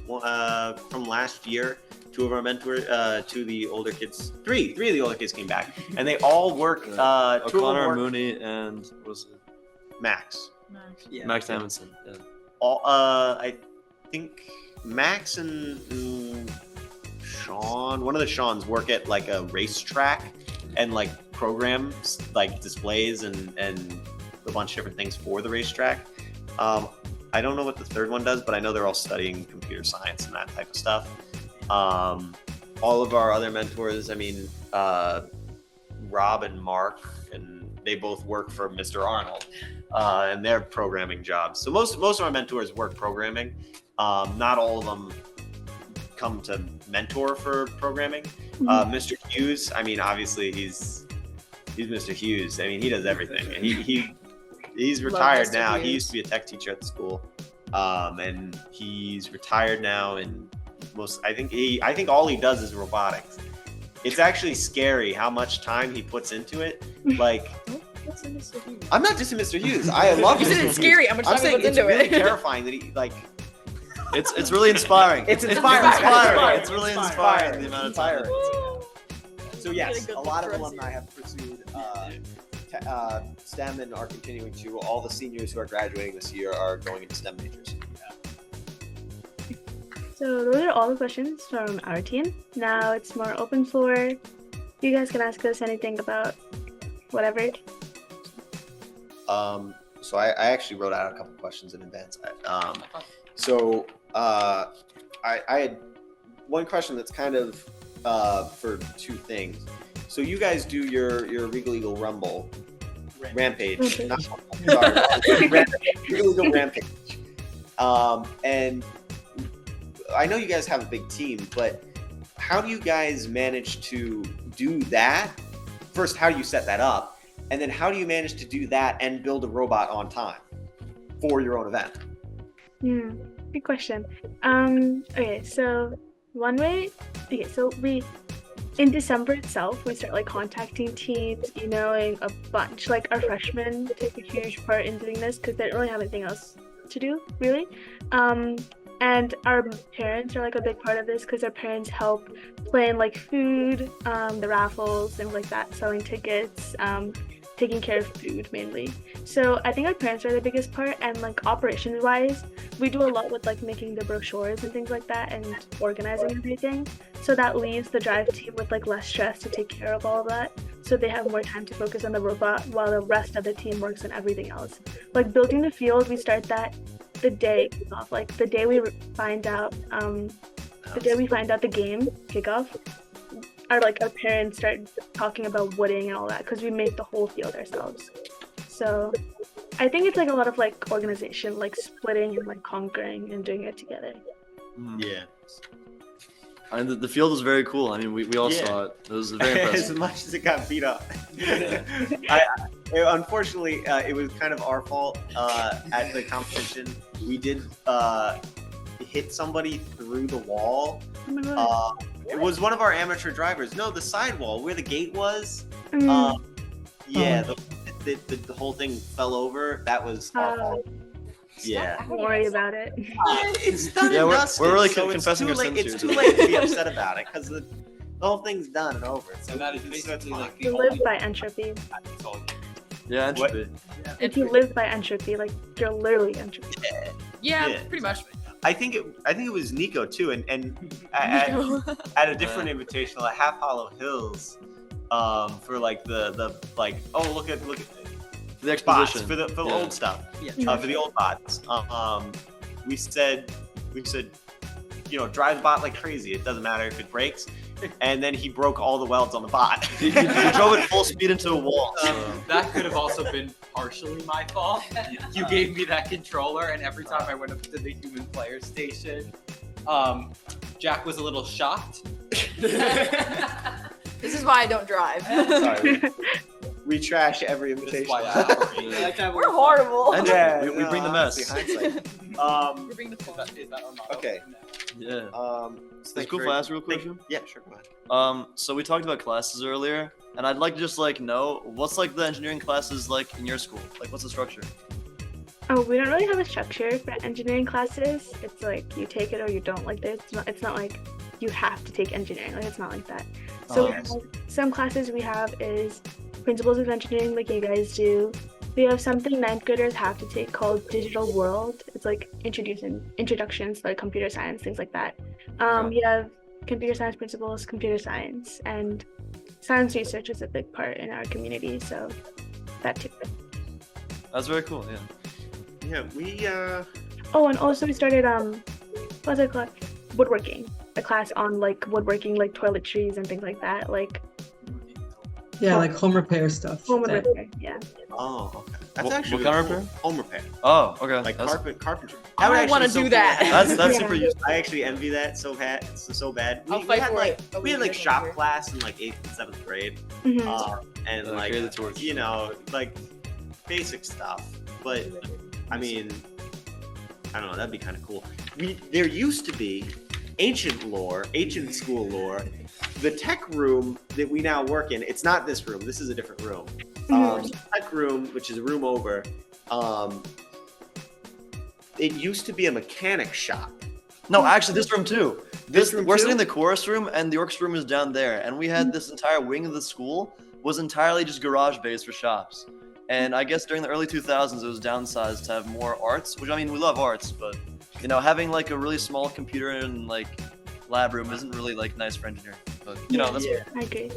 [SPEAKER 3] From last year. Two of our mentors, two of the older kids, three of the older kids came back, and they all work.
[SPEAKER 7] O'Connor, Mooney, and what was it?
[SPEAKER 3] Max.
[SPEAKER 4] Yeah.
[SPEAKER 7] Max Amundsen. Yeah.
[SPEAKER 3] All, I think Max and Sean, one of the Seans, work at like a racetrack and like programs like displays and a bunch of different things for the racetrack. I don't know what the third one does, but I know they're all studying computer science and that type of stuff. All of our other mentors, I mean, Rob and Mark, and they both work for Mr. Arnold, and their programming jobs. So most of our mentors work programming. Not all of them come to mentor for programming. Mr. Hughes, I mean, obviously he's Mr. Hughes. I mean, he does everything. And he's retired now. He used to be a tech teacher at the school, and he's retired now. And I think all he does is robotics. It's actually scary how much time he puts into it. Like, I'm not just a Mr. Hughes. I love
[SPEAKER 6] You
[SPEAKER 3] Mr.
[SPEAKER 6] said
[SPEAKER 3] Hughes.
[SPEAKER 6] it's scary how much time
[SPEAKER 3] I'm
[SPEAKER 6] he
[SPEAKER 3] saying
[SPEAKER 6] puts
[SPEAKER 3] it's
[SPEAKER 6] into
[SPEAKER 3] really
[SPEAKER 6] it.
[SPEAKER 3] terrifying that he like.
[SPEAKER 7] It's really inspiring.
[SPEAKER 3] It's inspiring.
[SPEAKER 7] It's really inspiring the amount of time.
[SPEAKER 3] So yes, a lot of alumni have pursued STEM and are continuing to. All the seniors who are graduating this year are going into STEM majors.
[SPEAKER 1] So those are all the questions from our team. Now it's more open floor. You guys can ask us anything about whatever.
[SPEAKER 3] So I actually wrote out a couple questions in advance. I had one question that's kind of for two things. So you guys do your Regal Eagle Rampage. Not, sorry, Regal Eagle Rampage. And I know you guys have a big team, but how do you guys manage to do that? First, how do you set that up? And then how do you manage to do that and build a robot on time for your own event?
[SPEAKER 1] Good question. Okay, so in December itself, we start like contacting teams, emailing a bunch. Like our freshmen take a huge part in doing this because they don't really have anything else to do, really. And our parents are like a big part of this because our parents help plan like food, the raffles, things like that, selling tickets, taking care of food mainly. So I think our parents are the biggest part, and like operations wise, we do a lot with like making the brochures and things like that and organizing everything. So that leaves the drive team with like less stress to take care of all of that. So they have more time to focus on the robot while the rest of the team works on everything else. Like building the field, we start that the day kickoff, like the day we find out the game kickoff. Our parents start talking about wooding and all that because we make the whole field ourselves. So I think it's like a lot of like organization, like splitting and like conquering and doing it together.
[SPEAKER 3] Yeah.
[SPEAKER 7] And the field was very cool. I mean, we all saw it. It was very impressive.
[SPEAKER 3] As much as it got beat up. Unfortunately, it was kind of our fault at the competition. We did hit somebody through the wall.
[SPEAKER 1] Oh my God.
[SPEAKER 3] It was one of our amateur drivers. No, the sidewall where the gate was. The whole thing fell over. That was our fault. Yeah.
[SPEAKER 1] Don't worry about it.
[SPEAKER 3] It's done
[SPEAKER 7] Yeah,
[SPEAKER 3] and
[SPEAKER 7] we're
[SPEAKER 3] dusted,
[SPEAKER 7] really
[SPEAKER 3] so
[SPEAKER 7] confessing our sins
[SPEAKER 3] It's
[SPEAKER 7] here
[SPEAKER 3] too late to be upset about it because the whole thing's done and over. So
[SPEAKER 5] And that is basically like the
[SPEAKER 1] You live by entropy.
[SPEAKER 7] Yeah, Entropy.
[SPEAKER 1] If you live by entropy, like you're literally entropy.
[SPEAKER 6] Yeah, pretty much.
[SPEAKER 3] I think it was Nico too, and at a different invitational at Half Hollow Hills, for like the look at
[SPEAKER 7] The
[SPEAKER 3] bots
[SPEAKER 7] exposition.
[SPEAKER 3] for the old stuff, for the old bots. We said, drive the bot like crazy. It doesn't matter if it breaks. and then he broke all the welds on the bot.
[SPEAKER 7] You drove it full speed into a wall. So.
[SPEAKER 5] That could have also been partially my fault. You gave me that controller, and every time I went up to the human player station, Jack was a little shocked.
[SPEAKER 6] This is why I don't drive.
[SPEAKER 3] Sorry, we trash every
[SPEAKER 5] This is
[SPEAKER 3] invitation.
[SPEAKER 5] why I operate.
[SPEAKER 6] We're horrible.
[SPEAKER 7] And
[SPEAKER 3] Yeah,
[SPEAKER 7] we bring the mess.
[SPEAKER 3] honestly, hindsight.
[SPEAKER 6] We bring the phone.
[SPEAKER 5] Is that our motto?
[SPEAKER 3] Okay.
[SPEAKER 7] Yeah.
[SPEAKER 3] So
[SPEAKER 7] Is
[SPEAKER 3] thank
[SPEAKER 7] it cool
[SPEAKER 3] you
[SPEAKER 7] if I
[SPEAKER 3] very-
[SPEAKER 7] ask a real quick?
[SPEAKER 3] Yeah, sure. Go ahead.
[SPEAKER 7] So we talked about classes earlier, and I'd like to just know what's like the engineering classes like in your school? Like, what's the structure?
[SPEAKER 1] Oh, we don't really have a structure for engineering classes. It's like you take it or you don't. Like it's not like you have to take engineering. Like it's not like that. So we have some classes we have is principles of engineering, like you guys do. We have something ninth graders have to take called digital world. It's like introductions like computer science, things like that. We have computer science principles, computer science, and science research is a big part in our community. So that too.
[SPEAKER 7] That's very cool. Yeah.
[SPEAKER 3] Yeah, we
[SPEAKER 1] Oh, and also we started what's it called? Woodworking. A class on like woodworking, like toiletries and things like that. Like
[SPEAKER 2] Yeah, like home repair stuff.
[SPEAKER 1] home
[SPEAKER 2] That-
[SPEAKER 1] repair. Yeah.
[SPEAKER 3] Oh, okay. That's
[SPEAKER 7] What
[SPEAKER 3] actually
[SPEAKER 7] kind of
[SPEAKER 3] cool.
[SPEAKER 7] repair?
[SPEAKER 3] Home repair,
[SPEAKER 7] Oh, okay.
[SPEAKER 3] like
[SPEAKER 7] That's-
[SPEAKER 3] carpentry.
[SPEAKER 6] I
[SPEAKER 3] would actually
[SPEAKER 6] wanna
[SPEAKER 3] be so
[SPEAKER 6] do
[SPEAKER 3] cool.
[SPEAKER 6] that.
[SPEAKER 7] That's
[SPEAKER 1] Yeah.
[SPEAKER 7] super useful.
[SPEAKER 3] I actually envy that so bad. So bad.
[SPEAKER 6] I'll fight
[SPEAKER 3] had
[SPEAKER 6] for
[SPEAKER 3] like
[SPEAKER 6] it, but
[SPEAKER 3] we had
[SPEAKER 6] we
[SPEAKER 3] like
[SPEAKER 6] do it
[SPEAKER 3] shop
[SPEAKER 6] here.
[SPEAKER 3] class in like 8th and 7th grade,
[SPEAKER 1] Mhm.
[SPEAKER 3] and like
[SPEAKER 7] carry the torch.
[SPEAKER 3] you know like basic stuff. But I mean, I don't know. That'd be kind of cool. There used to be ancient school lore. The tech room that we now work in, it's not this room. This is a different room. Tech room, which is a room over. It used to be a mechanic shop.
[SPEAKER 7] No, actually, this room too.
[SPEAKER 3] This room
[SPEAKER 7] We're
[SPEAKER 3] too?
[SPEAKER 7] sitting in the chorus room, and the orchestra room is down there. And we had this entire wing of the school was entirely just garage based for shops. And I guess during the early 2000s, it was downsized to have more arts. Which I mean, we love arts, but you know, having like a really small computer and like lab room isn't really like nice for engineering. But you know, that's
[SPEAKER 1] I agree.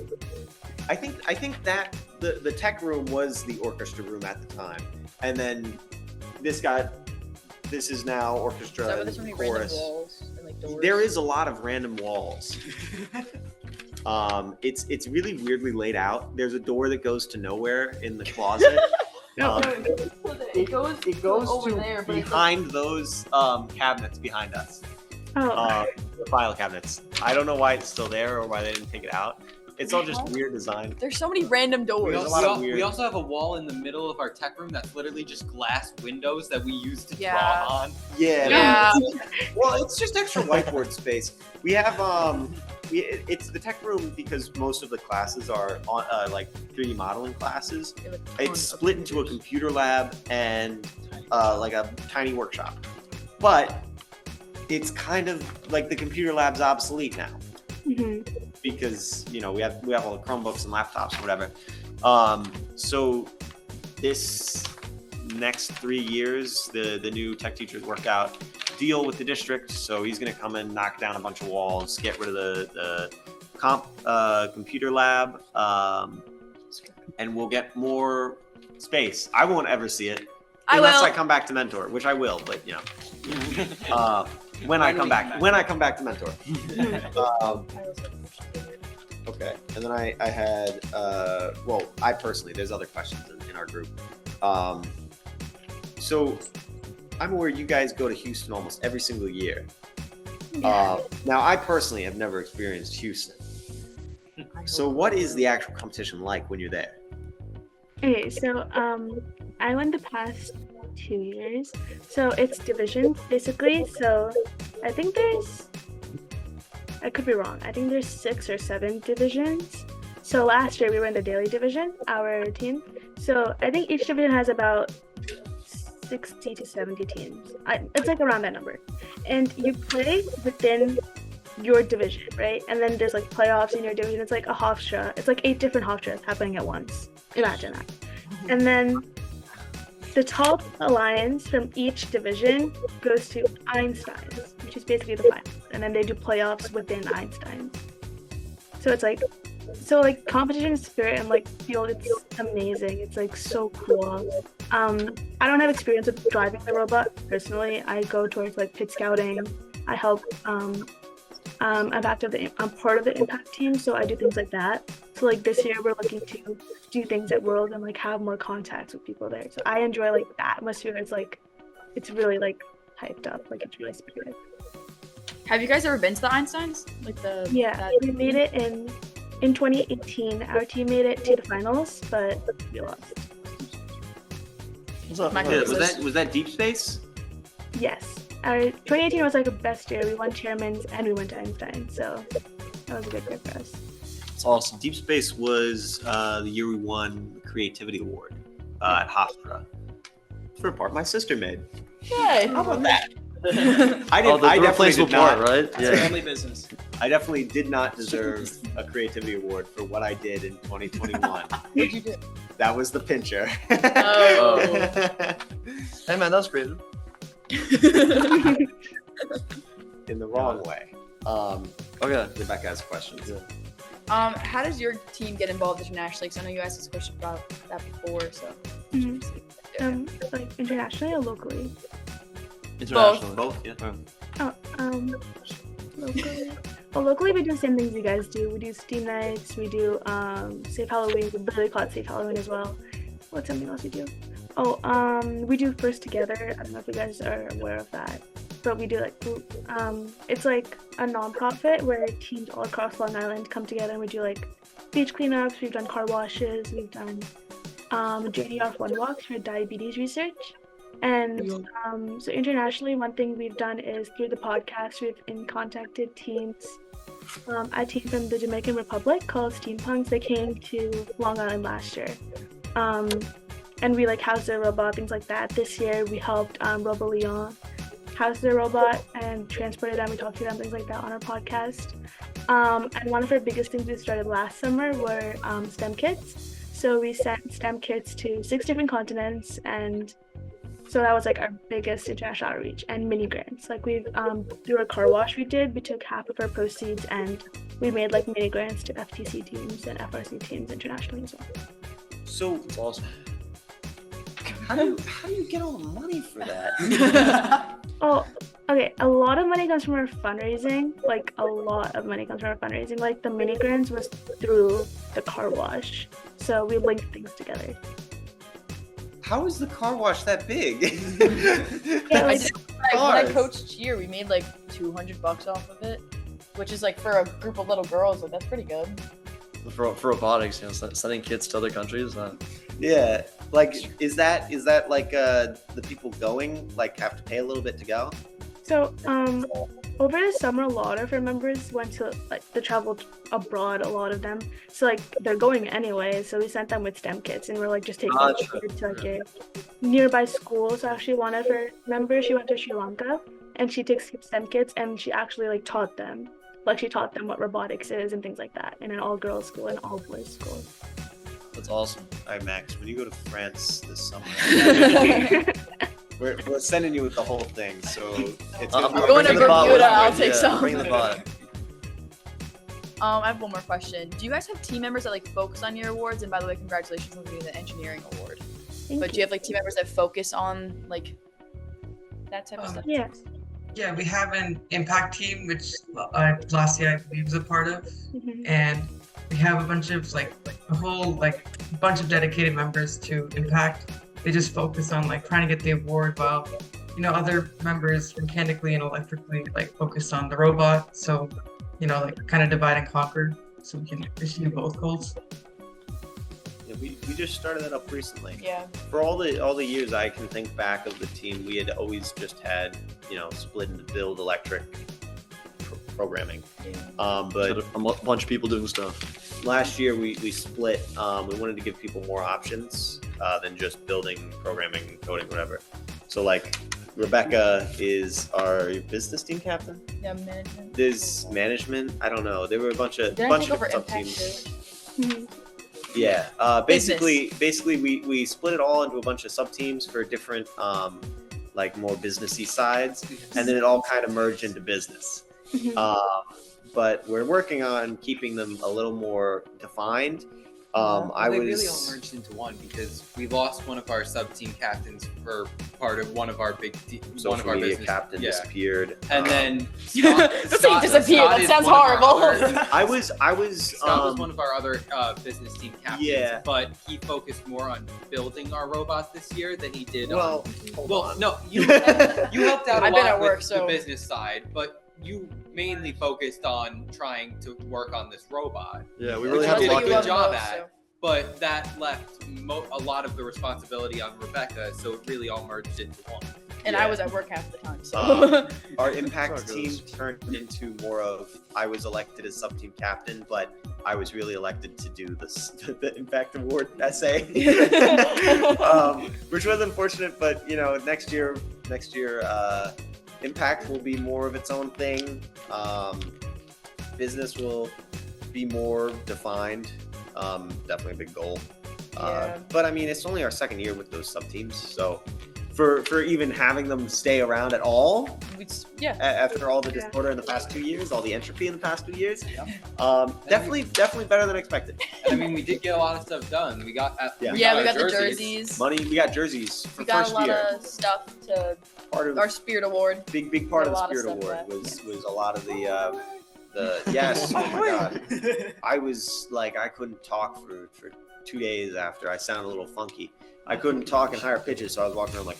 [SPEAKER 3] I think that the tech room was the orchestra room at the time, and then this is now orchestra
[SPEAKER 6] So
[SPEAKER 3] and
[SPEAKER 6] there's so many random
[SPEAKER 3] chorus.
[SPEAKER 6] walls and like doors.
[SPEAKER 3] There is a lot of random walls. It's really weirdly laid out. There's a door that goes to nowhere in the closet. It goes
[SPEAKER 6] over
[SPEAKER 3] to
[SPEAKER 6] there, but it's
[SPEAKER 3] behind those cabinets behind us.
[SPEAKER 1] Oh,
[SPEAKER 3] The file cabinets. I don't know why it's still there or why they didn't take it out. It's all just weird design.
[SPEAKER 6] There's so many random doors.
[SPEAKER 3] There's a lot of
[SPEAKER 5] We
[SPEAKER 3] weird-
[SPEAKER 5] also have a wall in the middle of our tech room that's literally just glass windows that we use to
[SPEAKER 6] Yeah.
[SPEAKER 5] draw on.
[SPEAKER 3] Yeah.
[SPEAKER 6] Yeah.
[SPEAKER 3] Well, it's just extra whiteboard space. We have it's the tech room because most of the classes are on like 3D modeling classes. It's split into a computer lab and like a tiny workshop. But it's kind of like the computer lab's obsolete now because you know we have all the Chromebooks and laptops or whatever. So this next 3 years, the new tech teachers work out deal with the district. So he's going to come and knock down a bunch of walls, get rid of the computer lab, and we'll get more space. I won't ever see it unless I come back to mentor, which I will. But you know, when I come back to mentor. Okay, and then I had well, I personally, there's other questions in our group. So I'm aware you guys go to Houston almost every single year. Now I personally have never experienced Houston. So what is the actual competition like when you're there?
[SPEAKER 1] Okay, so I went the past 2 years. So it's divisions basically. So I think I could be wrong. I think there's 6 or 7 divisions. So last year we were in the daily division, our team. So I think each division has about 60 to 70 teams. It's like around that number. And you play within your division, right? And then there's like playoffs in your division. It's like a Hofstra. It's like 8 different Hofstras happening at once. Imagine that. And then the top alliance from each division goes to Einstein's, which is basically the finals. And then they do playoffs within Einstein's. So it's like, competition spirit and like field, it's amazing. It's like so cool. I don't have experience with driving the robot personally. I go towards like pit scouting. I help I'm part of the Impact team, so I do things like that. So like this year, we're looking to do things at World and like have more contacts with people there. So I enjoy like the atmosphere. It's really like hyped up, like it's really spirited.
[SPEAKER 6] Have you guys ever been to the Einsteins?
[SPEAKER 1] We made it in 2018. Our team made it to the finals, but we lost.
[SPEAKER 7] What's up?
[SPEAKER 3] Was that Deep Space?
[SPEAKER 1] Yes. Our 2018 was like a best year. We won chairman's and we went to Einstein, so that was a good year for us.
[SPEAKER 7] It's awesome.
[SPEAKER 3] Deep Space was the year we won the Creativity Award at Hofstra for a part my sister made.
[SPEAKER 6] Yay!
[SPEAKER 3] How about that? I
[SPEAKER 7] The
[SPEAKER 3] definitely
[SPEAKER 7] replaceable
[SPEAKER 3] did not.
[SPEAKER 7] part, right?
[SPEAKER 4] That's family business.
[SPEAKER 3] I definitely did not deserve a creativity award for what I did in 2021.
[SPEAKER 6] What'd you do?
[SPEAKER 3] That was the pincher.
[SPEAKER 6] Oh.
[SPEAKER 7] Hey man, that was creative.
[SPEAKER 3] In the wrong way.
[SPEAKER 7] Okay.
[SPEAKER 3] Rebecca has questions.
[SPEAKER 7] Yeah.
[SPEAKER 6] How does your team get involved internationally? Because I know you asked this question about that before, so.
[SPEAKER 1] Like internationally or locally?
[SPEAKER 7] International.
[SPEAKER 3] Both, yeah.
[SPEAKER 1] Locally. Well, locally we do the same things you guys do. We do Steam nights. We do Safe Halloween. We literally call it Safe Halloween as well. What's something else we do? We do First Together. I don't know if you guys are aware of that, but we do like it's like a non-profit where teams all across Long Island come together and we do like beach cleanups. We've done car washes. We've done JDR fun walks for diabetes research. And so internationally, one thing we've done is through the podcast, we've contacted teams. A team from the Dominican Republic called Steampunks. They came to Long Island last year. And we like housed their robot, things like that. This year we helped Robo Leon house their robot and transported them. We talked to them, things like that on our podcast. And one of our biggest things we started last summer were STEM kits. So we sent STEM kits to 6 different continents, and so that was like our biggest international outreach. And mini grants, like we've through a car wash we took half of our proceeds and we made like mini grants to FTC teams and FRC teams internationally as well.
[SPEAKER 3] So
[SPEAKER 7] It's awesome.
[SPEAKER 3] how do you get all the money for that?
[SPEAKER 1] Oh, okay. A lot of money comes from our fundraising. Like a lot of money comes from our fundraising. Like the mini grants was through the car wash. So we linked things together.
[SPEAKER 3] How is the car wash that big?
[SPEAKER 1] Yeah, like,
[SPEAKER 6] When I coached cheer, we made like $200 off of it, which is like for a group of little girls, like that's pretty good.
[SPEAKER 7] For robotics, sending kids to other countries.
[SPEAKER 3] Yeah, like is that like the people going like have to pay a little bit to go?
[SPEAKER 1] so over the summer, a lot of our members went to they traveled abroad. A lot of them, so like they're going anyway. So we sent them with STEM kits, and we're like just taking them to like a nearby school. So actually, one of our members, she went to Sri Lanka, and she takes STEM kits, and she actually like taught them. Like she taught them what robotics is and things like that in an all-girls school and all-boys school.
[SPEAKER 7] That's awesome.
[SPEAKER 3] All right, Max, when you go to France this summer, we're sending you with the whole thing. So it's
[SPEAKER 7] I'm
[SPEAKER 6] going to
[SPEAKER 7] bringing the bot with
[SPEAKER 6] Bermuda,
[SPEAKER 7] me.
[SPEAKER 6] I'll take some.
[SPEAKER 7] Bring the bot.
[SPEAKER 6] I have one more question. Do you guys have team members that like focus on your awards? And by the way, congratulations on getting the engineering award. But do you have like team members that focus on like that type of stuff?
[SPEAKER 1] Yes.
[SPEAKER 2] Yeah, we have an impact team, which last year I believe was a part of, and we have a bunch of bunch of dedicated members to impact. They just focus on like trying to get the award, while other members mechanically and electrically like focus on the robot. So like kind of divide and conquer, so we can achieve both goals.
[SPEAKER 3] Yeah, we just started that up recently.
[SPEAKER 6] Yeah.
[SPEAKER 3] For all the years I can think back of the team, we had always just had split into build, electric, programming. But
[SPEAKER 7] A bunch of people doing stuff.
[SPEAKER 3] last year we split. We wanted to give people more options than just building, programming, coding, whatever. So like Rebecca is our business team captain.
[SPEAKER 6] Yeah, management.
[SPEAKER 3] There's management. I don't know. There were a bunch of
[SPEAKER 6] Did I
[SPEAKER 3] bunch
[SPEAKER 6] take
[SPEAKER 3] of
[SPEAKER 6] over
[SPEAKER 3] sub
[SPEAKER 6] impact
[SPEAKER 3] teams.
[SPEAKER 6] too?
[SPEAKER 3] Yeah. Basically we split it all into a bunch of sub teams for different like more businessy sides, and then it all kind of merged into business. But we're working on keeping them a little more defined
[SPEAKER 5] They really all merged into one because we lost one of our sub-team captains for part of one of our big one of our business
[SPEAKER 3] captain disappeared,
[SPEAKER 5] and then
[SPEAKER 6] Scott disappeared. That sounds horrible.
[SPEAKER 3] I was
[SPEAKER 5] Scott was one of our other business team captains,
[SPEAKER 3] Yeah.
[SPEAKER 5] but he focused more on building our robot this year than he did
[SPEAKER 3] Well,
[SPEAKER 5] no, you helped out a
[SPEAKER 6] I've been
[SPEAKER 5] lot
[SPEAKER 6] at work,
[SPEAKER 5] with
[SPEAKER 6] so-
[SPEAKER 5] the business side, but you mainly focused on trying to work on this robot.
[SPEAKER 7] Yeah, we
[SPEAKER 5] Which
[SPEAKER 7] really
[SPEAKER 5] you
[SPEAKER 7] had
[SPEAKER 5] did
[SPEAKER 7] to
[SPEAKER 5] a
[SPEAKER 7] lock
[SPEAKER 5] good
[SPEAKER 7] in.
[SPEAKER 5] job at, but that left a lot of the responsibility on Rebecca, so it really all merged into one.
[SPEAKER 6] And
[SPEAKER 3] Yeah.
[SPEAKER 6] I was at work half the time, so.
[SPEAKER 3] Our impact
[SPEAKER 7] That's how it
[SPEAKER 3] team
[SPEAKER 7] goes.
[SPEAKER 3] turned into more of I was elected as sub team captain, but I was really elected to do the impact award essay, which was unfortunate. But next year, impact will be more of its own thing. Business will be more defined. Definitely a big goal.
[SPEAKER 6] Yeah.
[SPEAKER 3] But I mean, it's only our second year with those sub teams, so. For even having them stay around at all after all the
[SPEAKER 1] Yeah.
[SPEAKER 3] disorder in the past 2 years, all the entropy in the past 2 years, definitely better than expected.
[SPEAKER 5] I mean, we did get a lot of stuff done. We got
[SPEAKER 6] We got
[SPEAKER 5] our
[SPEAKER 6] the jerseys.
[SPEAKER 3] Money, we got jerseys for
[SPEAKER 6] We got
[SPEAKER 3] first
[SPEAKER 6] a lot
[SPEAKER 3] year.
[SPEAKER 6] of stuff to
[SPEAKER 3] Part of
[SPEAKER 6] our Spirit Award.
[SPEAKER 3] big part of
[SPEAKER 6] got
[SPEAKER 3] the
[SPEAKER 6] a lot of
[SPEAKER 3] Spirit
[SPEAKER 6] stuff
[SPEAKER 3] Award
[SPEAKER 6] left.
[SPEAKER 3] was a lot of the yes. Oh my god, I was like I couldn't talk for 2 days after. I sounded a little funky. I couldn't talk in higher pitches, so I was walking around like.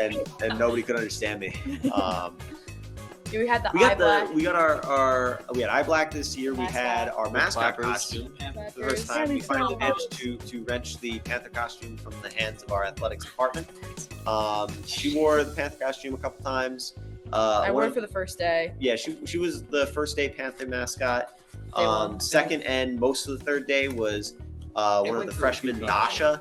[SPEAKER 3] and nobody could understand me.
[SPEAKER 6] We had the
[SPEAKER 3] We
[SPEAKER 6] eye
[SPEAKER 3] got
[SPEAKER 6] black.
[SPEAKER 3] we had eye black this year. We had our mascot
[SPEAKER 7] Clappers.
[SPEAKER 3] costume. The first
[SPEAKER 6] Clappers.
[SPEAKER 3] time we
[SPEAKER 1] Yeah,
[SPEAKER 3] finally
[SPEAKER 1] they
[SPEAKER 3] managed to wrench the Panther costume from the hands of our athletics department. She wore the Panther costume a couple times.
[SPEAKER 6] I
[SPEAKER 3] one
[SPEAKER 6] wore
[SPEAKER 3] of-
[SPEAKER 6] it for the first day.
[SPEAKER 3] Yeah, she was the first day Panther mascot.
[SPEAKER 6] Day one.
[SPEAKER 3] Second and most of the third day was one of
[SPEAKER 5] went
[SPEAKER 3] the
[SPEAKER 5] through a
[SPEAKER 3] freshmen,
[SPEAKER 5] few
[SPEAKER 3] Dasha.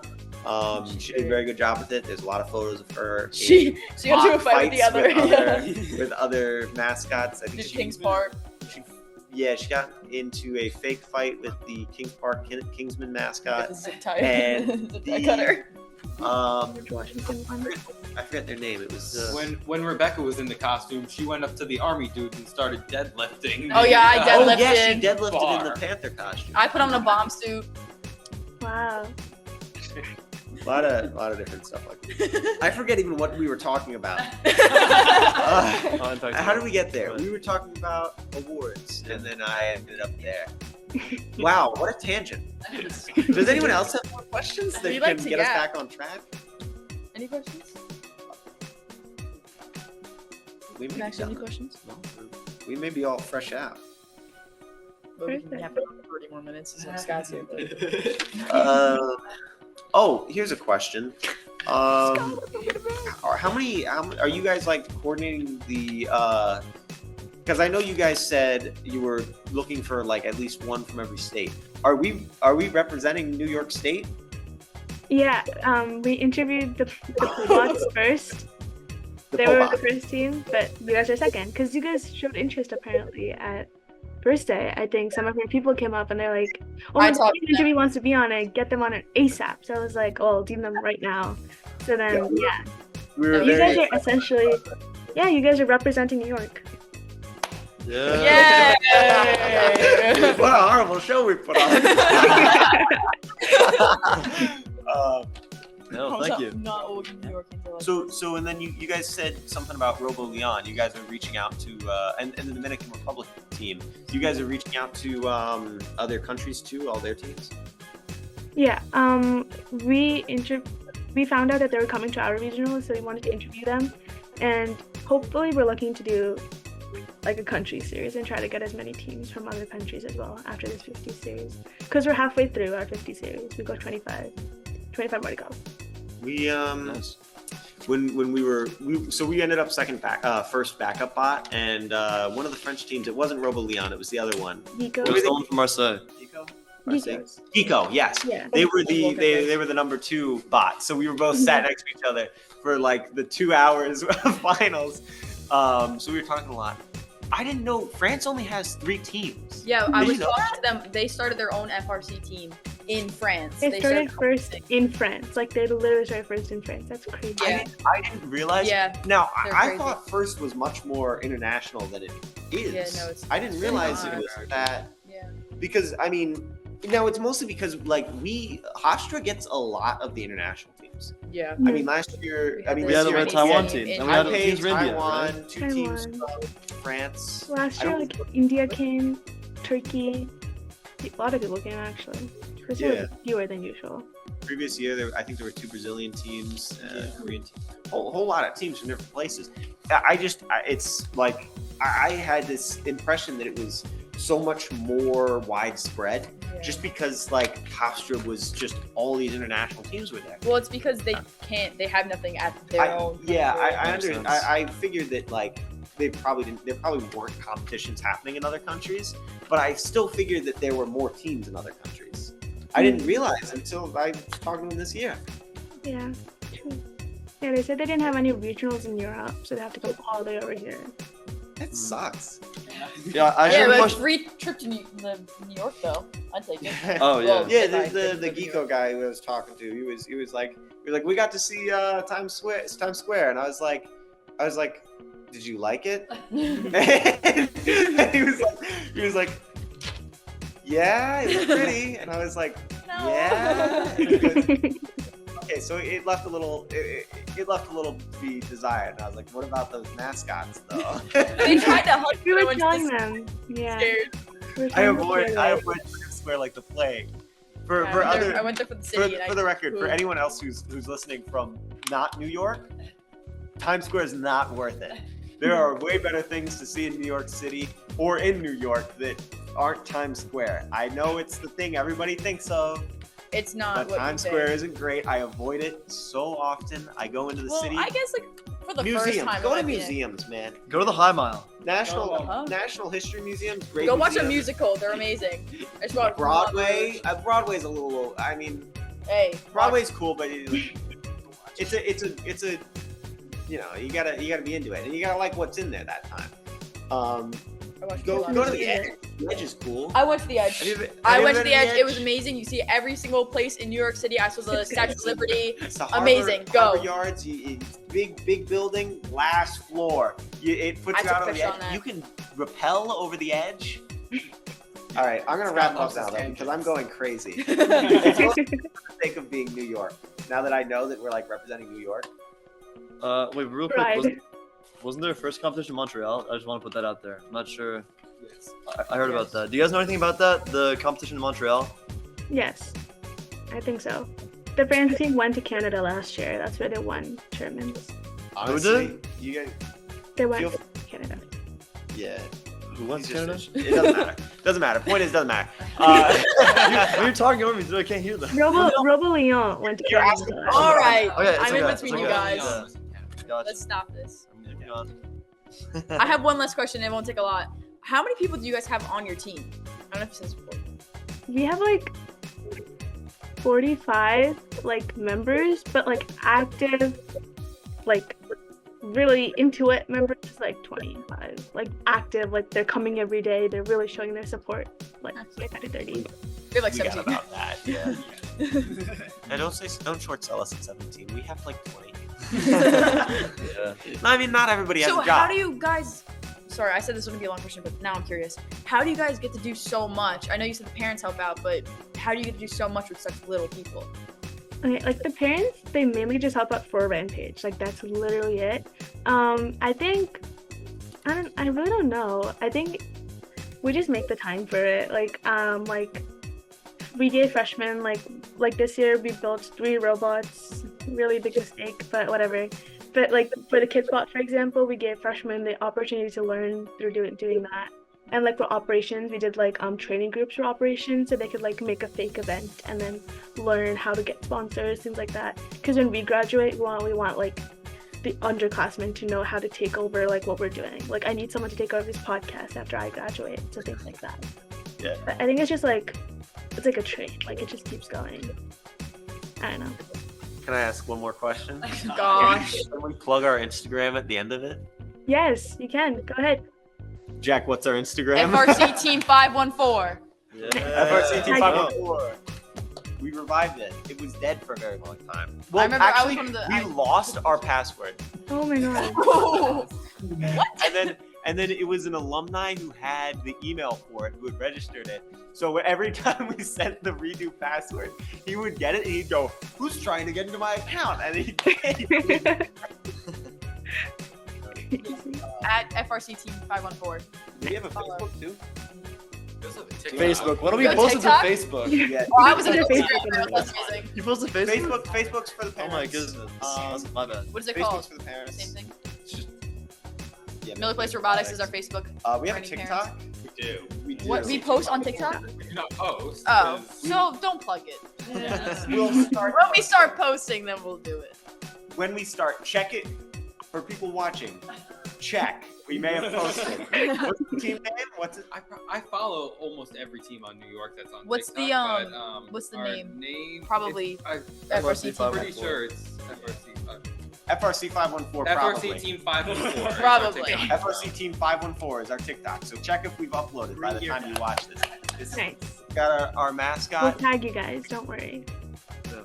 [SPEAKER 3] She did a very good job with it. There's a lot of photos of her.
[SPEAKER 6] She
[SPEAKER 3] in
[SPEAKER 6] got into a
[SPEAKER 3] mock
[SPEAKER 6] fight with the
[SPEAKER 3] fights
[SPEAKER 6] other.
[SPEAKER 3] with other mascots. I think
[SPEAKER 6] Did
[SPEAKER 3] she
[SPEAKER 6] Kings Park.
[SPEAKER 3] she got into a fake fight with the Kings Park Kingsman mascot.
[SPEAKER 6] With the zip tie.
[SPEAKER 3] and
[SPEAKER 6] Zip
[SPEAKER 3] the-
[SPEAKER 6] tie cutter.
[SPEAKER 1] George Washington one.
[SPEAKER 3] I forget their name. It was
[SPEAKER 5] when Rebecca was in the costume, she went up to the army dudes and started deadlifting.
[SPEAKER 6] Oh, yeah, I
[SPEAKER 3] oh
[SPEAKER 6] deadlifted.
[SPEAKER 3] yeah, she deadlifted in
[SPEAKER 5] Bar.
[SPEAKER 3] the Panther costume.
[SPEAKER 6] I put on a bomb suit.
[SPEAKER 1] Wow.
[SPEAKER 3] A lot of different stuff like that. I forget even what we were talking about.
[SPEAKER 7] Contact
[SPEAKER 3] How did we get there? We were talking about awards, and then I ended up there. Wow, what a tangent. Does anyone else have more questions that
[SPEAKER 6] We'd like
[SPEAKER 3] can
[SPEAKER 6] to
[SPEAKER 3] get us
[SPEAKER 6] get-
[SPEAKER 3] back on track?
[SPEAKER 6] Any questions?
[SPEAKER 3] We may be
[SPEAKER 6] Max, any
[SPEAKER 3] done.
[SPEAKER 6] questions?
[SPEAKER 3] We may be all fresh out.
[SPEAKER 6] Well, we can
[SPEAKER 1] Perfect.
[SPEAKER 6] have it on 30 more minutes since Scott's here. But...
[SPEAKER 3] Oh, here's a question. How many are you guys like coordinating the? Because I know you guys said you were looking for like at least one from every state. Are we representing New York State?
[SPEAKER 1] Yeah, we interviewed the bots first. They were the first team, but you guys are second because you guys showed interest apparently at first day. I think some of your people came up and they're like, "Oh,
[SPEAKER 6] I
[SPEAKER 1] my
[SPEAKER 6] talked to
[SPEAKER 1] interview wants to be on it. Get them on it ASAP." So I was like, "Oh, I'll do them right now." So then, yeah,
[SPEAKER 3] We were
[SPEAKER 1] you
[SPEAKER 3] very
[SPEAKER 1] guys are essentially, you guys are representing New York.
[SPEAKER 7] Yeah.
[SPEAKER 6] Yay!
[SPEAKER 3] What a horrible show we put on.
[SPEAKER 7] No, thank you.
[SPEAKER 6] Not old in New York until like
[SPEAKER 3] So and then you guys said something about Robo Leon. You guys are reaching out to and the Dominican Republic team. You guys are reaching out to other countries too, all their teams.
[SPEAKER 1] Yeah, we found out that they were coming to our regional, so we wanted to interview them, and hopefully we're looking to do like a country series and try to get as many teams from other countries as well after this 50 series. Because we're halfway through our 50 series. We got 25 more to go.
[SPEAKER 3] We when we ended up first backup bot, and one of the French teams. It wasn't Robo Leon. It was the other one.
[SPEAKER 1] Nico.
[SPEAKER 7] It was the one from Marseille.
[SPEAKER 3] Kiko, yes.
[SPEAKER 1] Yeah.
[SPEAKER 3] They were they were the number 2 bot. So we were both sat next to each other for like the 2 hours of finals. So we were talking a lot. I didn't know France only has 3 teams.
[SPEAKER 6] Yeah, I
[SPEAKER 3] Did
[SPEAKER 6] was
[SPEAKER 3] you know
[SPEAKER 6] talking to them. They started their own FRC team in France.
[SPEAKER 1] They started first in France. Like they literally started first in France. That's crazy.
[SPEAKER 6] Yeah.
[SPEAKER 3] I didn't realize.
[SPEAKER 6] Yeah.
[SPEAKER 3] Now
[SPEAKER 6] They're
[SPEAKER 3] I
[SPEAKER 6] crazy.
[SPEAKER 3] thought first was much more international than it is.
[SPEAKER 6] Yeah, no, it's
[SPEAKER 3] I didn't realize it
[SPEAKER 6] not.
[SPEAKER 3] was that.
[SPEAKER 6] Yeah.
[SPEAKER 3] because I mean, no, it's mostly because like Hofstra gets a lot of the international teams.
[SPEAKER 6] Yeah.
[SPEAKER 3] I mean, last year, I mean,
[SPEAKER 7] We had
[SPEAKER 3] this
[SPEAKER 7] a
[SPEAKER 3] year,
[SPEAKER 7] Taiwan
[SPEAKER 6] India-
[SPEAKER 7] team, and we had
[SPEAKER 3] Taipei,
[SPEAKER 7] teams from India,
[SPEAKER 3] Taiwan,
[SPEAKER 7] right?
[SPEAKER 3] two teams
[SPEAKER 1] Taiwan.
[SPEAKER 3] from France.
[SPEAKER 1] Last
[SPEAKER 3] I
[SPEAKER 1] year,
[SPEAKER 3] don't-
[SPEAKER 1] like India came, Turkey, a lot of people came actually. This year was fewer than usual.
[SPEAKER 3] Previous year, I think there were 2 Brazilian teams, Korean teams, whole lot of teams from different places. It's like I had this impression that it was so much more widespread, just because like Hofstra was just all these international teams were there.
[SPEAKER 6] Well, it's because they have nothing at their own.
[SPEAKER 3] I figured that like there probably weren't competitions happening in other countries, but I still figured that there were more teams in other countries. I didn't realize until I was talking to them this year.
[SPEAKER 1] Yeah, true. Yeah, they said they didn't have any regionals in Europe, so they have to come all the way over here.
[SPEAKER 3] That sucks.
[SPEAKER 7] Yeah, I
[SPEAKER 6] Yeah,
[SPEAKER 7] have a
[SPEAKER 6] but
[SPEAKER 7] question.
[SPEAKER 6] free trip to New York though. I'd take it.
[SPEAKER 7] Oh yeah.
[SPEAKER 6] Well,
[SPEAKER 3] Yeah,
[SPEAKER 6] if I
[SPEAKER 3] the
[SPEAKER 6] could live in
[SPEAKER 3] Geeko guy who I was talking to, he was like, we got to see Times Square, and I was like, did you like it? And he was like, yeah, it's pretty, and I was like,
[SPEAKER 6] No.
[SPEAKER 3] yeah. And he goes, okay, so it left a little to be desired. And I was like, what about those mascots though?
[SPEAKER 6] They tried to hug
[SPEAKER 1] We
[SPEAKER 6] me. I
[SPEAKER 1] were
[SPEAKER 6] went
[SPEAKER 1] telling
[SPEAKER 6] to
[SPEAKER 1] them. Yeah.
[SPEAKER 6] scared.
[SPEAKER 1] We were
[SPEAKER 3] I
[SPEAKER 1] telling them
[SPEAKER 3] avoid
[SPEAKER 1] to
[SPEAKER 3] Times Square like the plague. For
[SPEAKER 6] Yeah,
[SPEAKER 3] other
[SPEAKER 6] I went there for the city.
[SPEAKER 3] for the record, for
[SPEAKER 6] Ooh.
[SPEAKER 3] anyone else who's listening from not New York, Times Square is not worth it. There are way better things to see in New York City or in New York that aren't Times Square. I know it's the thing everybody thinks of,
[SPEAKER 6] It's not
[SPEAKER 3] but
[SPEAKER 6] what
[SPEAKER 3] Times
[SPEAKER 6] you
[SPEAKER 3] Square
[SPEAKER 6] think.
[SPEAKER 3] isn't great. I avoid it so often. I go into the
[SPEAKER 6] Well,
[SPEAKER 3] city.
[SPEAKER 6] I guess like for the first
[SPEAKER 3] Museums.
[SPEAKER 6] time.
[SPEAKER 3] Go
[SPEAKER 6] it
[SPEAKER 3] to
[SPEAKER 6] might be
[SPEAKER 3] museums, man.
[SPEAKER 7] Go to the High Mile.
[SPEAKER 3] National History Museums. Great.
[SPEAKER 6] Go watch a
[SPEAKER 3] museum.
[SPEAKER 6] musical. They're amazing. I just watched
[SPEAKER 3] Broadway. Broadway's a little. I mean,
[SPEAKER 6] Hey,
[SPEAKER 3] Broadway's cool, but it's a you know, you gotta be into it, and you gotta like what's in there that time.
[SPEAKER 6] I watched
[SPEAKER 3] Go
[SPEAKER 6] Mulan.
[SPEAKER 3] to the Edge. The Edge is cool.
[SPEAKER 6] I went to the Edge.
[SPEAKER 3] Have you been-
[SPEAKER 6] I
[SPEAKER 3] have you
[SPEAKER 6] went to
[SPEAKER 3] been
[SPEAKER 6] the Edge. It was amazing. You see every single place in New York City. I saw the Statue of Liberty.
[SPEAKER 3] It's the
[SPEAKER 6] Amazing. Go.
[SPEAKER 3] Harbor Yards. It's big building, last floor. It puts
[SPEAKER 6] I
[SPEAKER 3] you
[SPEAKER 6] took
[SPEAKER 3] out on the
[SPEAKER 6] pictures
[SPEAKER 3] edge.
[SPEAKER 6] on that.
[SPEAKER 3] You can rappel over the edge. All right, I'm gonna wrap up now though because I'm going crazy. It's mostly for the sake of being New York. Now that I know that we're like representing New York.
[SPEAKER 7] Wait, real quick.
[SPEAKER 1] Pride.
[SPEAKER 7] Wasn't there a first competition in Montreal? I just want to put that out there. I'm not sure. I heard about that. Do you guys know anything about that? The competition in Montreal?
[SPEAKER 1] Yes, I think so. The France team went to Canada last year. That's where they won Germans.
[SPEAKER 3] Honestly, you guys.
[SPEAKER 1] They went
[SPEAKER 3] Feel-
[SPEAKER 1] to Canada.
[SPEAKER 3] Yeah.
[SPEAKER 7] Who won
[SPEAKER 3] It's
[SPEAKER 7] Canada?
[SPEAKER 3] just- It doesn't matter. Doesn't matter. Point is, it doesn't matter.
[SPEAKER 7] You're talking over me, dude. I can't hear that.
[SPEAKER 1] Robo Leon went to
[SPEAKER 3] You're
[SPEAKER 1] Canada.
[SPEAKER 3] asking-
[SPEAKER 1] last
[SPEAKER 6] All
[SPEAKER 1] year.
[SPEAKER 6] right.
[SPEAKER 7] Okay, it's
[SPEAKER 6] I'm in
[SPEAKER 7] okay,
[SPEAKER 6] between
[SPEAKER 7] it's
[SPEAKER 6] you
[SPEAKER 7] okay.
[SPEAKER 6] guys.
[SPEAKER 7] Gotcha.
[SPEAKER 6] Let's stop this.
[SPEAKER 7] Moving on.
[SPEAKER 6] I have one last question. It won't take a lot. How many people do you guys have on your team? I don't know if this is important.
[SPEAKER 1] We have like 45 like members, but like active, like really into it members like 25. Like active, like they're coming every day. They're really showing their support. Like 30.
[SPEAKER 6] We have like
[SPEAKER 3] We got
[SPEAKER 6] 17.
[SPEAKER 3] about that. Yeah. And don't short sell us at 17. We have like 20.
[SPEAKER 7] Yeah.
[SPEAKER 3] I mean, not everybody has
[SPEAKER 6] So
[SPEAKER 3] a job.
[SPEAKER 6] how do you guys? Sorry, I said this wouldn't be a long question, but now I'm curious. How do you guys get to do so much? I know you said the parents help out, but how do you get to do so much with such little people?
[SPEAKER 1] Okay, like the parents, they mainly just help out for Rampage. Like that's literally it. I really don't know. I think we just make the time for it. Like we gave freshmen like this year we built 3 robots. Really big mistake, but whatever. But like for the kids bot, for example, we gave freshmen the opportunity to learn through doing that. And like for operations, we did like training groups for operations so they could like make a fake event and then learn how to get sponsors, things like that. Because when we graduate, we want like the underclassmen to know how to take over like what we're doing. Like I need someone to take over this podcast after I graduate, so things like that.
[SPEAKER 3] Yeah.
[SPEAKER 1] But I think it's just like it's like a trade. Like it just keeps going. I don't know.
[SPEAKER 3] Can I ask one more question?
[SPEAKER 6] Gosh.
[SPEAKER 3] Can we plug our Instagram at the end of it?
[SPEAKER 1] Yes, you can. Go ahead.
[SPEAKER 3] Jack, what's our Instagram?
[SPEAKER 6] FRC Team 514.
[SPEAKER 7] Yeah.
[SPEAKER 3] FRC Team
[SPEAKER 1] I
[SPEAKER 3] 514. We revived it. It was dead for a very long time. Well,
[SPEAKER 6] remember I was
[SPEAKER 3] actually,
[SPEAKER 6] one of the-
[SPEAKER 3] we lost our password.
[SPEAKER 1] Oh my god.
[SPEAKER 6] What?
[SPEAKER 3] And then And then it was an alumni who had the email for it, who had registered it. So every time we sent the redo password, he would get it and he'd go, "Who's trying to get into my account?" And he'd
[SPEAKER 6] At FRC Team 514.
[SPEAKER 3] Do we have a Facebook too?
[SPEAKER 7] Facebook. What do we
[SPEAKER 6] Yo,
[SPEAKER 7] post to
[SPEAKER 6] TikTok?
[SPEAKER 7] Facebook?
[SPEAKER 3] Yeah.
[SPEAKER 6] Oh, I was in
[SPEAKER 1] Go
[SPEAKER 6] a
[SPEAKER 1] to
[SPEAKER 6] Facebook.
[SPEAKER 1] Facebook.
[SPEAKER 6] That's amazing.
[SPEAKER 7] You post to Facebook?
[SPEAKER 3] Facebook's for the
[SPEAKER 7] Oh
[SPEAKER 3] parents.
[SPEAKER 7] my goodness. That's my bad.
[SPEAKER 6] What is it
[SPEAKER 3] Facebook's
[SPEAKER 6] called?
[SPEAKER 3] for the parents.
[SPEAKER 6] Same thing.
[SPEAKER 3] It's just, yeah,
[SPEAKER 6] Miller Place Robotics is our Facebook.
[SPEAKER 3] We have a
[SPEAKER 6] for any
[SPEAKER 3] TikTok.
[SPEAKER 5] We do.
[SPEAKER 3] We do.
[SPEAKER 6] What we post on TikTok?
[SPEAKER 5] We do not post.
[SPEAKER 6] Oh,
[SPEAKER 5] 'cause
[SPEAKER 6] so don't plug it.
[SPEAKER 3] We'll start
[SPEAKER 6] When we start posting, then we'll do it.
[SPEAKER 3] when we start. Check it for people watching. Check. We may have posted. What's the team name? What's it?
[SPEAKER 5] I follow almost every team on New York that's on
[SPEAKER 6] What's
[SPEAKER 5] TikTok.
[SPEAKER 6] the,
[SPEAKER 5] but,
[SPEAKER 6] what's the
[SPEAKER 5] our
[SPEAKER 6] name? Probably
[SPEAKER 5] I'm
[SPEAKER 6] FRC Team.
[SPEAKER 5] pretty sure it's FRC.
[SPEAKER 3] FRC 514.
[SPEAKER 5] FRC
[SPEAKER 3] Probably.
[SPEAKER 5] Team 514.
[SPEAKER 6] Probably.
[SPEAKER 3] FRC Team 514 is our TikTok. So check if we've uploaded by the
[SPEAKER 5] 3 year
[SPEAKER 3] time you watch this. This
[SPEAKER 1] Nice.
[SPEAKER 3] got our
[SPEAKER 1] We'll
[SPEAKER 3] mascot.
[SPEAKER 1] tag you guys. Don't worry.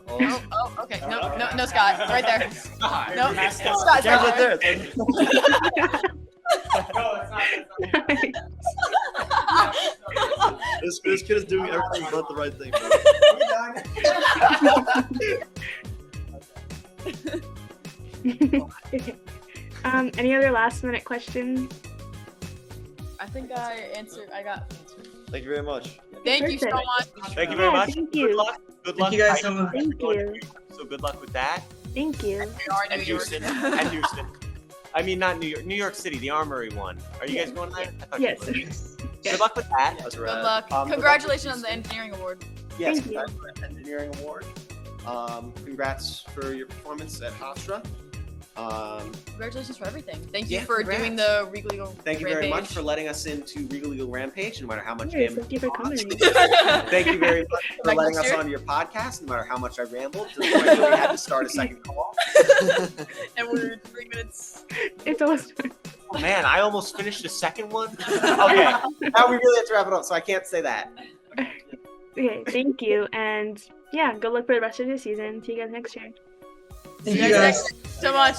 [SPEAKER 6] Oh, okay. No, Scott. Right there.
[SPEAKER 5] Scott.
[SPEAKER 6] No,
[SPEAKER 3] Mascot.
[SPEAKER 6] Scott's
[SPEAKER 7] James
[SPEAKER 6] right
[SPEAKER 7] right
[SPEAKER 6] there.
[SPEAKER 7] there. This kid is doing everything but the right thing, bro.
[SPEAKER 1] Any other last minute questions?
[SPEAKER 6] I think I answered. I got.
[SPEAKER 7] Thank you very much.
[SPEAKER 6] Thank you so
[SPEAKER 1] Perfect.
[SPEAKER 6] much.
[SPEAKER 3] Thank you very
[SPEAKER 1] Yeah,
[SPEAKER 3] much.
[SPEAKER 1] thank
[SPEAKER 3] Good
[SPEAKER 1] you.
[SPEAKER 3] luck. Good
[SPEAKER 2] Thank
[SPEAKER 3] luck.
[SPEAKER 2] you guys so much.
[SPEAKER 1] Thank you.
[SPEAKER 3] So good luck with that.
[SPEAKER 1] Thank you.
[SPEAKER 6] We are
[SPEAKER 3] And
[SPEAKER 6] New York.
[SPEAKER 3] Houston. And Houston. I mean, not New York. New York City, the Armory one. Are you guys going there? I thought you
[SPEAKER 1] Yes.
[SPEAKER 3] were.
[SPEAKER 2] Yes.
[SPEAKER 3] Good luck with that.
[SPEAKER 7] That's
[SPEAKER 6] Good
[SPEAKER 7] right.
[SPEAKER 6] luck.
[SPEAKER 3] Good luck with
[SPEAKER 6] Congratulations on the
[SPEAKER 3] Houston.
[SPEAKER 6] engineering award.
[SPEAKER 3] Yes,
[SPEAKER 1] Thank you.
[SPEAKER 3] congrats on the engineering award. Congrats for your performance at Hofstra.
[SPEAKER 6] Congratulations for everything. Thank you
[SPEAKER 3] Yeah,
[SPEAKER 6] for
[SPEAKER 3] congrats.
[SPEAKER 6] doing the Regal Eagle
[SPEAKER 3] Thank you very much
[SPEAKER 6] Rampage.
[SPEAKER 3] for letting us into Regal Eagle Rampage, no matter how much
[SPEAKER 1] Yes,
[SPEAKER 3] damage.
[SPEAKER 1] thank you for coming.
[SPEAKER 3] Thank you very much for
[SPEAKER 6] Back
[SPEAKER 3] letting
[SPEAKER 6] next
[SPEAKER 3] us
[SPEAKER 6] year.
[SPEAKER 3] onto your podcast, no matter how much I rambled. To the point where we had to start a second call.
[SPEAKER 6] And we're 3 minutes.
[SPEAKER 1] It's almost.
[SPEAKER 3] Oh, man, I almost finished the second one. Okay, now we really have to wrap it up, so I can't say that.
[SPEAKER 1] Okay, thank you. And yeah, good luck for the rest of the season. See you guys next year.
[SPEAKER 2] Thank
[SPEAKER 6] See
[SPEAKER 2] you guys.
[SPEAKER 6] so much.